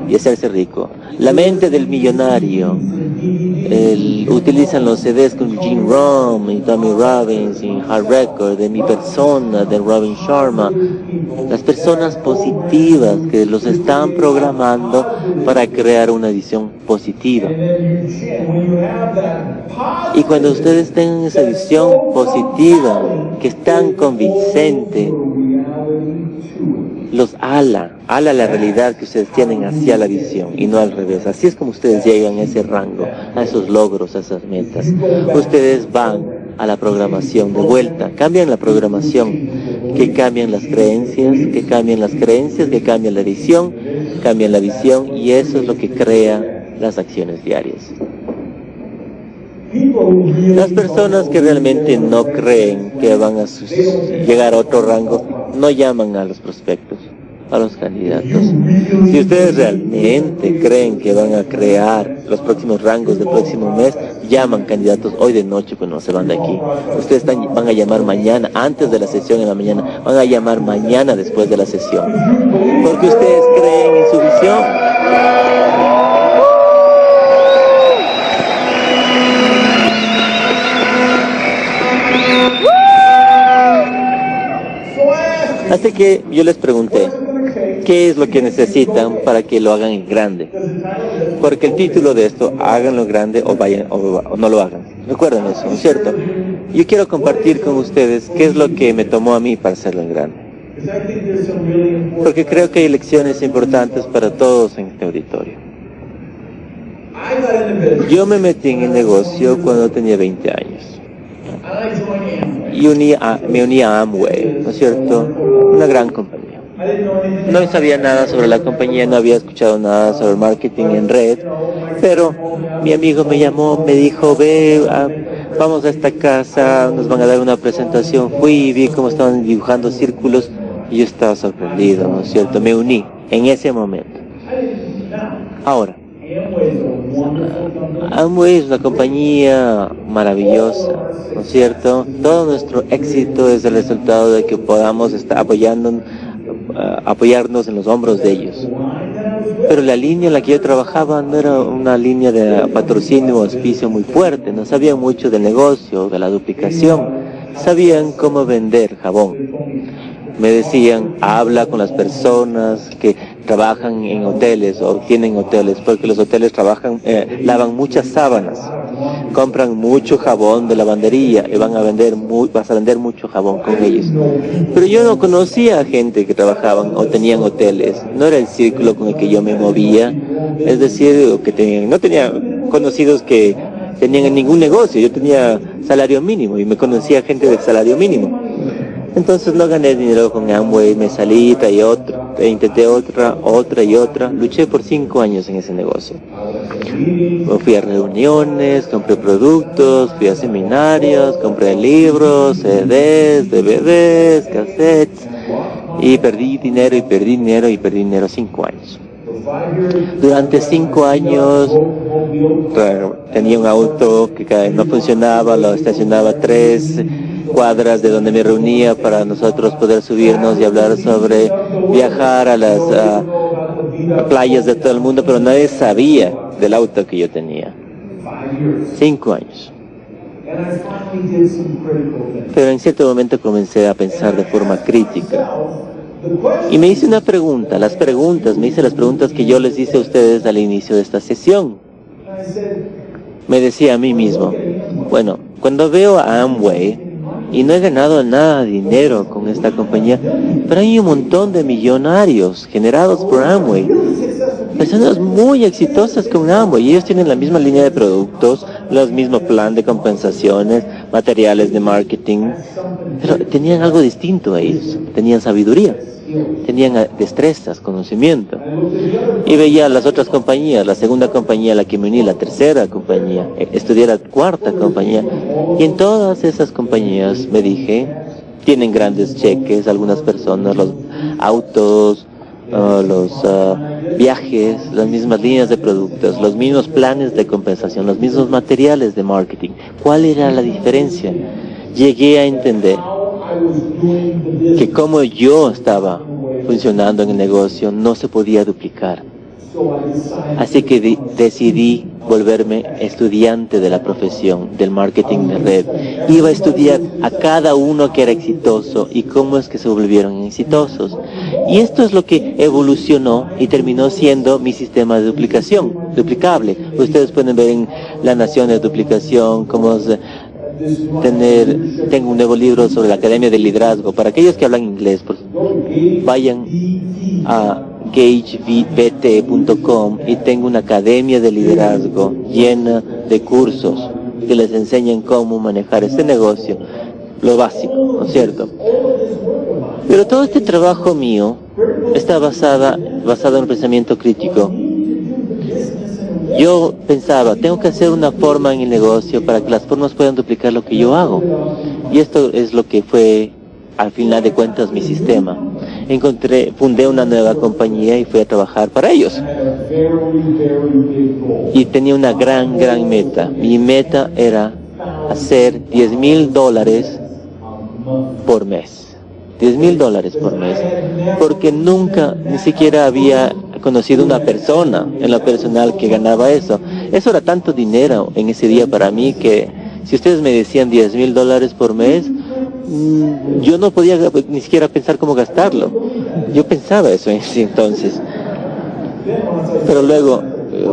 y hacerse rico. La mente del millonario. Utilizan los CDs con Jim Rohn y Tommy Robbins y Hard Record, de Mi Persona, de Robin Sharma. Las personas positivas que los están programando para crear una visión positiva. Y cuando ustedes tengan esa visión positiva, que es tan convincente, los ala la realidad que ustedes tienen hacia la visión y no al revés. Así es como ustedes llegan a ese rango, a esos logros, a esas metas. Ustedes van a la programación de vuelta, cambian la programación, que cambian las creencias, que cambian la visión, y eso es lo que crea las acciones diarias. Las personas que realmente no creen que van a llegar a otro rango no llaman a los prospectos, a los candidatos. Si ustedes realmente creen que van a crear los próximos rangos del próximo mes, llaman candidatos hoy de noche cuando se van de aquí. Ustedes van a llamar mañana, antes de la sesión en la mañana, van a llamar mañana después de la sesión, porque ustedes creen en su visión. Así que yo les pregunté, ¿qué es lo que necesitan para que lo hagan en grande? Porque el título de esto, háganlo grande o no lo hagan. Recuerden eso, ¿no es cierto? Yo quiero compartir con ustedes qué es lo que me tomó a mí para hacerlo en grande. Porque creo que hay lecciones importantes para todos en este auditorio. Yo me metí en el negocio cuando tenía 20 años. Y me uní a Amway, ¿no es cierto? Una gran compañía. No sabía nada sobre la compañía, no había escuchado nada sobre el marketing en red, pero mi amigo me llamó, me dijo, vamos a esta casa, nos van a dar una presentación. Fui y vi cómo estaban dibujando círculos y yo estaba sorprendido, ¿no es cierto? Me uní en ese momento. Ahora, Amway es una compañía maravillosa, ¿no es cierto? Todo nuestro éxito es el resultado de que podamos estar apoyarnos en los hombros de ellos. Pero la línea en la que yo trabajaba no era una línea de patrocinio o auspicio muy fuerte, no sabían mucho del negocio, de la duplicación, sabían cómo vender jabón. Me decían, habla con las personas que trabajan en hoteles o tienen hoteles, porque los hoteles lavan muchas sábanas, compran mucho jabón de lavandería y vas a vender mucho jabón con ellos. Pero yo no conocía a gente que trabajaban o tenían hoteles, no era el círculo con el que yo me movía, es decir, no tenía conocidos que tenían ningún negocio, yo tenía salario mínimo y me conocía gente de salario mínimo. Entonces no gané dinero con Amway, me salí, intenté otra y otra, luché por 5 años en ese negocio. Fui a reuniones, compré productos, fui a seminarios, compré libros, CDs, DVDs, cassettes, y perdí dinero, y perdí dinero, y perdí dinero 5 años. Durante 5 años tenía un auto que no funcionaba, lo estacionaba 3 cuadras de donde me reunía para nosotros poder subirnos y hablar sobre viajar a las playas de todo el mundo, pero nadie sabía del auto que yo tenía. 5 años. Pero en cierto momento comencé a pensar de forma crítica. Y me hice una pregunta, me hice las preguntas que yo les hice a ustedes al inicio de esta sesión. Me decía a mí mismo, bueno, cuando veo a Amway, y no he ganado nada de dinero con esta compañía, pero hay un montón de millonarios generados por Amway, personas muy exitosas con Amway, y ellos tienen la misma línea de productos, los mismos plan de compensaciones, materiales de marketing, pero tenían algo distinto a ellos, tenían sabiduría, tenían destrezas, conocimiento. Y veía las otras compañías, la segunda compañía a la que me uní, la tercera compañía, estudié la cuarta compañía, y en todas esas compañías me dije, tienen grandes cheques, algunas personas, los autos, los viajes, las mismas líneas de productos, los mismos planes de compensación, los mismos materiales de marketing. ¿Cuál era la diferencia? Llegué a entender que como yo estaba funcionando en el negocio no se podía duplicar. Así que decidí volverme estudiante de la profesión del marketing de red. Iba a estudiar a cada uno que era exitoso y cómo es que se volvieron exitosos. Y esto es lo que evolucionó y terminó siendo mi sistema de duplicación, duplicable. Ustedes pueden ver en La Nación de Duplicación cómo tengo un nuevo libro sobre la Academia del Liderazgo. Para aquellos que hablan inglés, pues, vayan a gagevt.com y tengo una academia de liderazgo llena de cursos que les enseñan cómo manejar este negocio, lo básico, ¿no es cierto? Pero todo este trabajo mío está basado en un pensamiento crítico. Yo pensaba, tengo que hacer una forma en el negocio para que las formas puedan duplicar lo que yo hago. Y esto es lo que fue, al final de cuentas, mi sistema. Fundé una nueva compañía y fui a trabajar para ellos. Y tenía una gran meta. Mi meta era hacer $10,000 por mes. $10,000 por mes. Porque nunca, ni siquiera había conocido una persona en lo personal que ganaba eso. Eso era tanto dinero en ese día para mí que si ustedes me decían $10,000 por mes, yo no podía ni siquiera pensar cómo gastarlo. Yo pensaba eso en ese entonces. Pero luego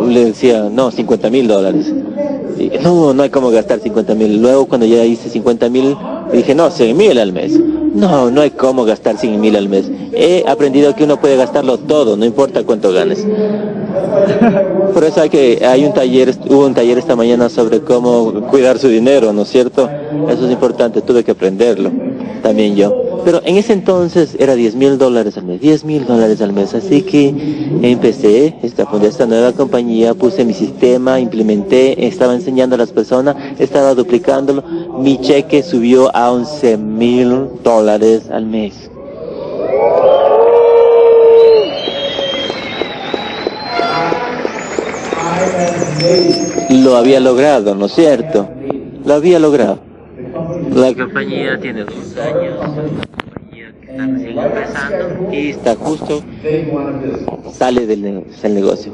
le decía, no, $50,000. No hay cómo gastar 50,000. Luego cuando ya hice 50,000, dije, no, 100,000 al mes. No hay cómo gastar 100,000 al mes. He aprendido que uno puede gastarlo todo, no importa cuánto ganes. Por eso hubo un taller esta mañana sobre cómo cuidar su dinero, ¿no es cierto? Eso es importante, tuve que aprenderlo, también yo. Pero en ese entonces era $10,000 al mes, $10,000 al mes. Así que fundé esta nueva compañía, puse mi sistema, implementé, estaba enseñando a las personas, estaba duplicándolo. Mi cheque subió a $11,000 al mes. Lo había logrado, ¿no es cierto? Lo había logrado. La compañía tiene 2 años, la compañía que está recién empezando y está justo, sale del negocio.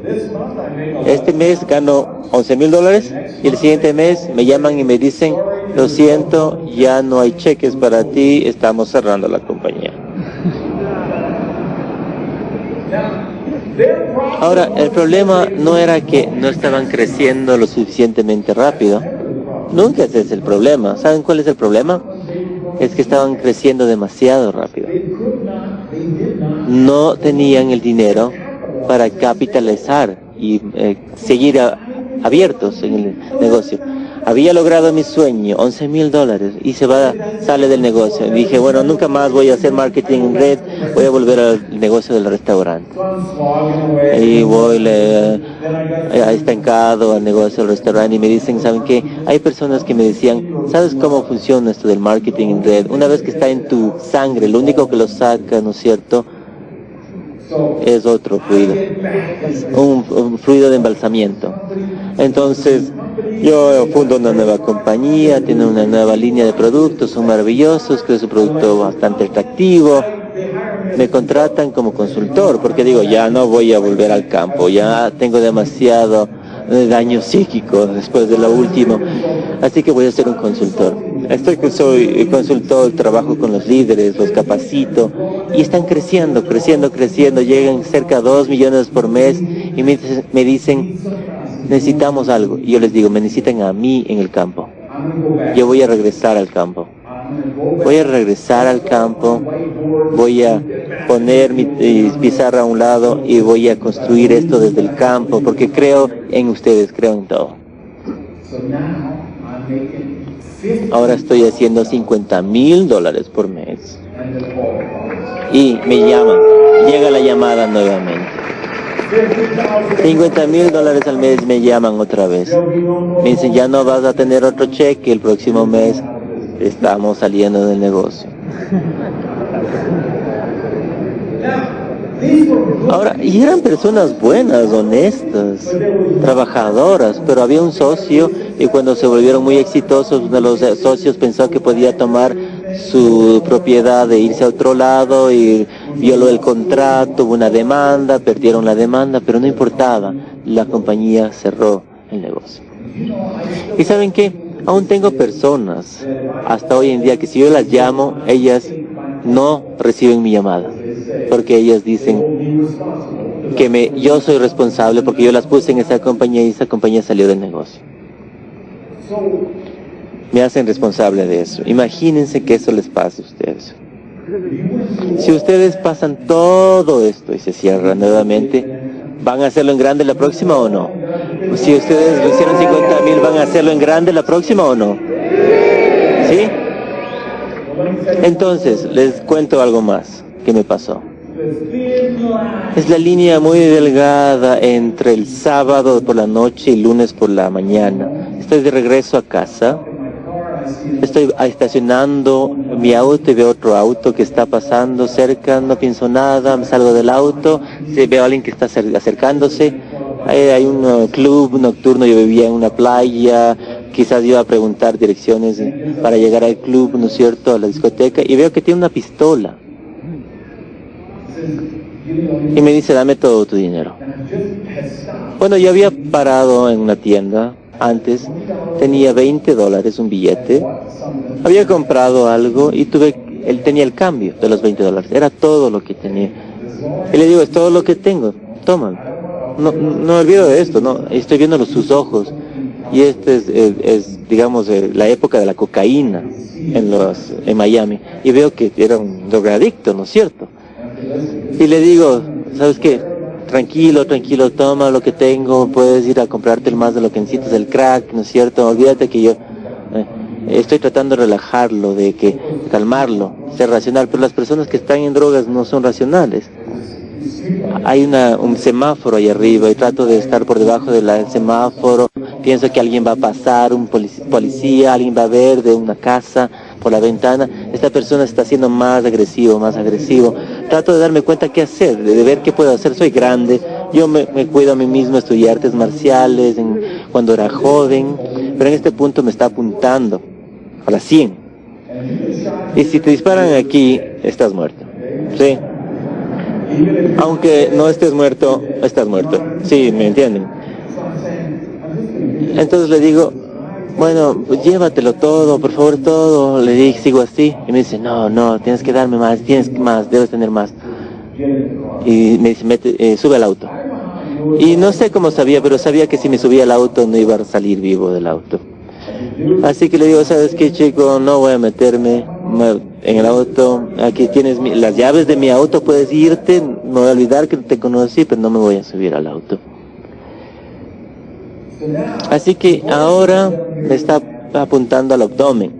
Este mes gano $11,000 y el siguiente mes me llaman y me dicen, lo siento, ya no hay cheques para ti, estamos cerrando la compañía. Ahora, el problema no era que no estaban creciendo lo suficientemente rápido. Nunca ese es el problema. ¿Saben cuál es el problema? Es que estaban creciendo demasiado rápido. No tenían el dinero para capitalizar y seguir abiertos en el negocio. Había logrado mi sueño, $11,000, y sale del negocio. Y dije, bueno, nunca más voy a hacer marketing en red, voy a volver al negocio del restaurante. Y voy estancado al negocio del restaurante y me dicen, ¿saben qué? Hay personas que me decían, ¿sabes cómo funciona esto del marketing en red? Una vez que está en tu sangre, lo único que lo saca, ¿no es cierto?, es otro fluido, un fluido de embalsamiento. Entonces, yo fundo una nueva compañía, tiene una nueva línea de productos, son maravillosos, creo que es un producto bastante atractivo. Me contratan como consultor, porque digo, ya no voy a volver al campo, ya tengo demasiado daño psíquico después de lo último, así que voy a ser un consultor. Soy consultor, trabajo con los líderes, los capacito, y están creciendo, llegan cerca de 2 millones por mes, y me dicen, necesitamos algo, y yo les digo, me necesitan a mí en el campo. Yo voy a regresar al campo. Voy a poner mi pizarra a un lado y voy a construir esto desde el campo, porque creo en ustedes, creo en todo. Ahora estoy haciendo $50,000 por mes. Y me llaman, llega la llamada nuevamente. $50,000 al mes, me llaman otra vez. Me dicen, ya no vas a tener otro cheque el próximo mes. Estamos saliendo del negocio. Ahora, y eran personas buenas, honestas, trabajadoras, pero había un socio y cuando se volvieron muy exitosos, uno de los socios pensó que podía tomar su propiedad e irse a otro lado y violó el contrato, hubo una demanda, perdieron la demanda, pero no importaba, la compañía cerró el negocio. ¿Y saben qué? Aún tengo personas hasta hoy en día que si yo las llamo, ellas no reciben mi llamada, porque ellas dicen que yo soy responsable porque yo las puse en esa compañía y esa compañía salió del negocio. Me hacen responsable de eso. Imagínense que eso les pase a ustedes. Si ustedes pasan todo esto y se cierran nuevamente, ¿van a hacerlo en grande la próxima o no? Si ustedes lo hicieron 50,000, ¿van a hacerlo en grande la próxima o no? ¿Sí? Entonces, les cuento algo más que me pasó. Es la línea muy delgada entre el sábado por la noche y lunes por la mañana. Estoy de regreso a casa. Estoy estacionando mi auto y veo otro auto que está pasando cerca, no pienso nada, me salgo del auto, veo a alguien que está acercándose, hay un club nocturno, yo vivía en una playa, quizás iba a preguntar direcciones para llegar al club, ¿no es cierto?, a la discoteca, y veo que tiene una pistola. Y me dice, dame todo tu dinero. Bueno, yo había parado en una tienda. Antes tenía $20, un billete, había comprado algo y él tenía el cambio de los $20, era todo lo que tenía. Y le digo, es todo lo que tengo, toma, no me olvido de esto, no, estoy viendo sus ojos. Y es digamos, la época de la cocaína en Miami, y veo que era un drogadicto, ¿no es cierto? Y le digo, ¿sabes qué? Tranquilo, toma lo que tengo, puedes ir a comprarte más de lo que necesitas, el crack, ¿no es cierto? Olvídate que yo estoy tratando de relajarlo, de calmarlo, ser racional, pero las personas que están en drogas no son racionales. Hay un semáforo ahí arriba y trato de estar por debajo del semáforo, pienso que alguien va a pasar, un policía, alguien va a ver de una casa por la ventana, esta persona está siendo más agresivo, trato de darme cuenta qué hacer, de ver qué puedo hacer, soy grande, yo me cuido a mí mismo, estudié artes marciales cuando era joven, pero en este punto me está apuntando a las 100, y si te disparan aquí, estás muerto, ¿sí? Aunque no estés muerto, estás muerto, sí, ¿me entienden? Entonces le digo, bueno, pues llévatelo todo, por favor, todo. Le dije, sigo así. Y me dice, no, tienes que darme más, debes tener más. Y me dice, sube al auto. Y no sé cómo sabía, pero sabía que si me subía al auto no iba a salir vivo del auto. Así que le digo, ¿sabes qué, chico? No voy a meterme en el auto. Aquí tienes las llaves de mi auto, puedes irte. Me voy a olvidar que te conocí, pero no me voy a subir al auto. Así que ahora me está apuntando al abdomen.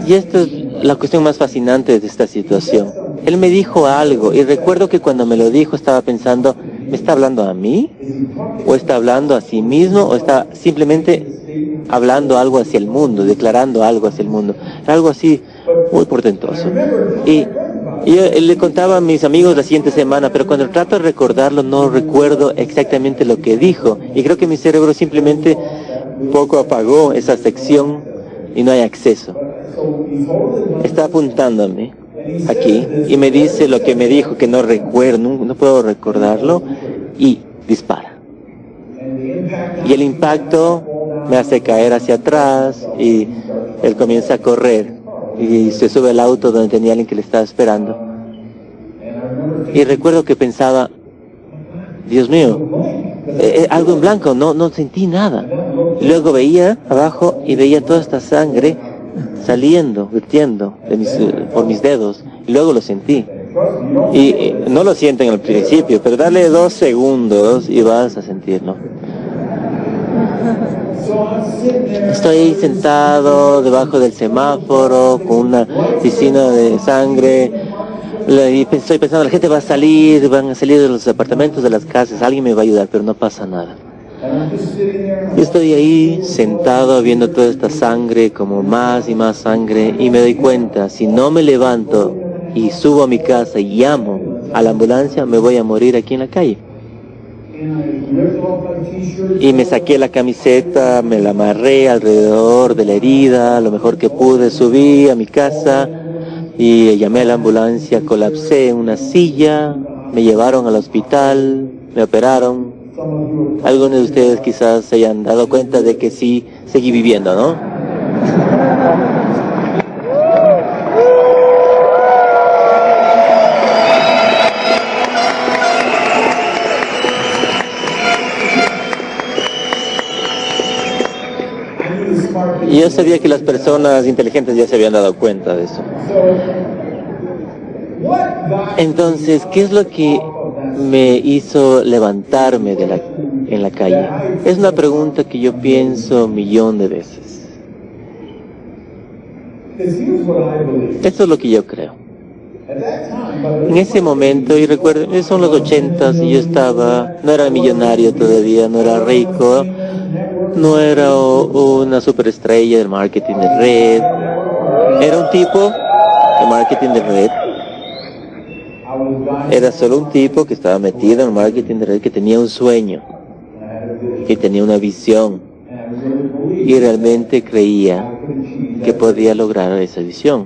Y esta es la cuestión más fascinante de esta situación. él me dijo algo y recuerdo que cuando me lo dijo estaba pensando, ¿me está hablando a mí? ¿O está hablando a sí mismo? ¿O está simplemente hablando algo hacia el mundo, declarando algo hacia el mundo? Era algo así muy portentoso. Y yo le contaba a mis amigos la siguiente semana, pero cuando trato de recordarlo no recuerdo exactamente lo que dijo. Y creo que mi cerebro simplemente poco apagó esa sección y no hay acceso. Está apuntándome aquí y me dice lo que me dijo, que no recuerdo, no puedo recordarlo, y dispara. Y el impacto me hace caer hacia atrás y él comienza a correr y se sube al auto donde tenía alguien que le estaba esperando. Y recuerdo que pensaba, Dios mío, algo en blanco, no sentí nada. Y luego veía abajo y veía toda esta sangre saliendo, vertiendo por mis dedos, y luego lo sentí. Y no lo sienten al principio, pero dale 2 segundos y vas a sentirlo. Estoy sentado debajo del semáforo con una piscina de sangre y estoy pensando, la gente va a salir, van a salir de los apartamentos, de las casas, alguien me va a ayudar, pero no pasa nada. Yo estoy ahí sentado viendo toda esta sangre, como más y más sangre, y me doy cuenta, si no me levanto y subo a mi casa y llamo a la ambulancia, me voy a morir aquí en la calle. Y me saqué la camiseta, me la amarré alrededor de la herida, lo mejor que pude, subí a mi casa y llamé a la ambulancia, colapsé en una silla, me llevaron al hospital, me operaron. Algunos de ustedes quizás se hayan dado cuenta de que sí seguí viviendo, ¿no? Y yo sabía que las personas inteligentes ya se habían dado cuenta de eso. Entonces, ¿qué es lo que me hizo levantarme en la calle? Es una pregunta que yo pienso 1.000.000 de veces. Eso es lo que yo creo. En ese momento, y recuerden, son los 80s y yo no era millonario todavía, no era rico, no era una superestrella del marketing de red, era un tipo de marketing de red. Era solo un tipo que estaba metido en el marketing de red, que tenía un sueño, que tenía una visión y realmente creía que podía lograr esa visión.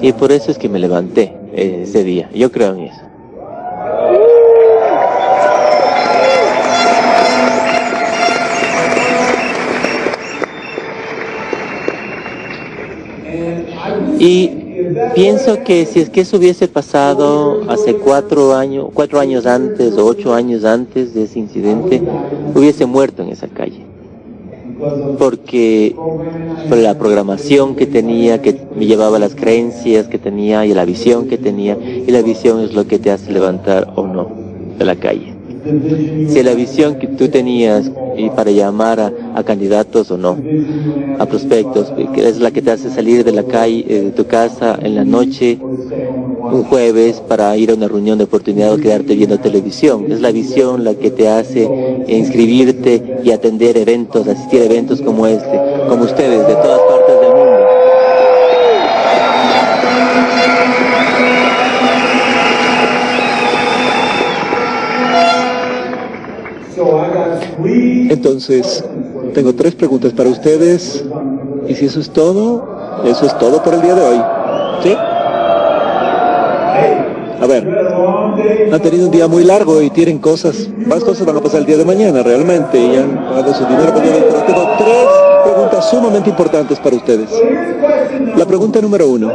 Y por eso es que me levanté ese día. Yo creo en eso. Y pienso que si es que eso hubiese pasado hace 4 años antes o 8 años antes de ese incidente, hubiese muerto en esa calle. Porque por la programación que tenía, que me llevaba a las creencias que tenía y la visión que tenía, y la visión es lo que te hace levantar o no de la calle. Si la visión que tú tenías y para llamar a candidatos o no, a prospectos, que es la que te hace salir de la calle, de tu casa en la noche, un jueves, para ir a una reunión de oportunidad o quedarte viendo televisión. Es la visión la que te hace inscribirte y atender eventos, asistir a eventos como este, como ustedes, de todas partes del mundo.
Entonces, tengo 3 preguntas para ustedes, y si eso es todo por el día de hoy. ¿Sí? A ver, han tenido un día muy largo y tienen más cosas van a pasar el día de mañana realmente, y han pagado su dinero, pero tengo 3 preguntas sumamente importantes para ustedes. La pregunta número 1,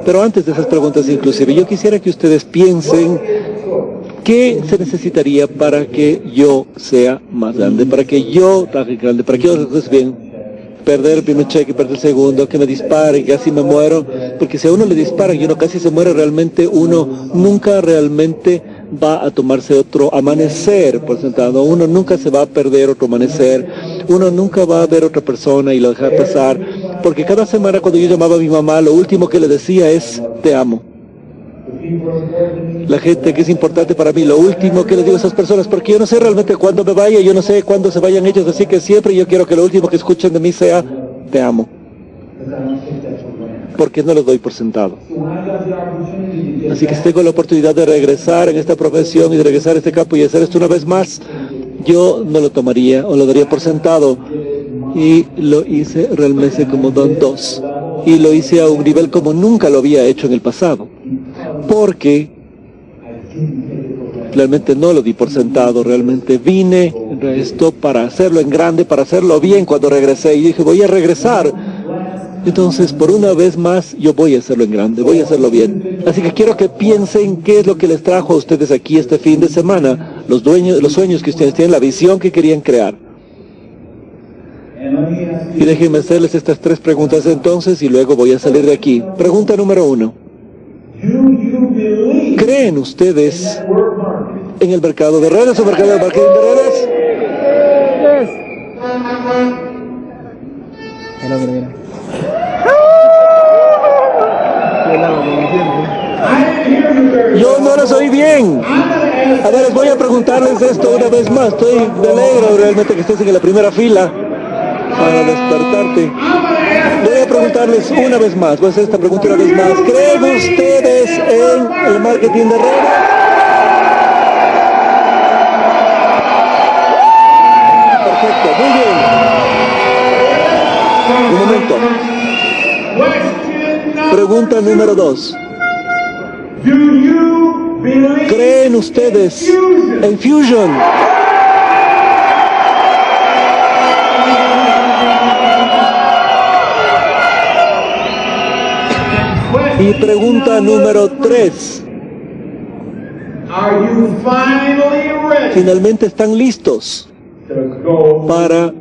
pero antes de esas preguntas inclusive, yo quisiera que ustedes piensen ¿qué se necesitaría para que yo sea más grande? Para que yo trabaje grande, para que yo haga bien. Perder el primer cheque, perder el segundo, que me disparen, que así me muero. Porque si a uno le disparan y uno casi se muere, realmente uno nunca realmente va a tomarse otro amanecer por sentado. Uno nunca se va a perder otro amanecer. Uno nunca va a ver otra persona y lo dejar pasar. Porque cada semana cuando yo llamaba a mi mamá, lo último que le decía es, te amo. La gente que es importante para mí, lo último que les digo a esas personas, porque yo no sé realmente cuándo me vaya, yo no sé cuándo se vayan ellos, así que siempre yo quiero que lo último que escuchen de mí sea, te amo. Porque no los doy por sentado. Así que si tengo la oportunidad de regresar en esta profesión y de regresar a este campo y hacer esto una vez más, yo no lo tomaría o lo daría por sentado. Y lo hice realmente como Don 2. Y lo hice a un nivel como nunca lo había hecho en el pasado. Porque realmente no lo di por sentado, realmente vine esto para hacerlo en grande, para hacerlo bien cuando regresé. Y dije, voy a regresar. Entonces, por una vez más, yo voy a hacerlo en grande, voy a hacerlo bien. Así que quiero que piensen qué es lo que les trajo a ustedes aquí este fin de semana, los sueños que ustedes tienen, la visión que querían crear. Y déjenme hacerles estas 3 preguntas entonces y luego voy a salir de aquí. Pregunta número 1. ¿Creen ustedes en el mercado de redes o mercado de marketing de redes? Yo no los oí bien. A ver, les voy a preguntarles esto una vez más. Me alegro realmente que estés en la primera fila para despertarte. Voy a preguntarles una vez más, voy a hacer esta pregunta una vez más. ¿Creen ustedes en el marketing de redes? Perfecto, muy bien. Un momento. Pregunta número 2. ¿Creen ustedes en Fusion? Y pregunta número 3. ¿Finalmente están listos para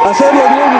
hacerlo bien?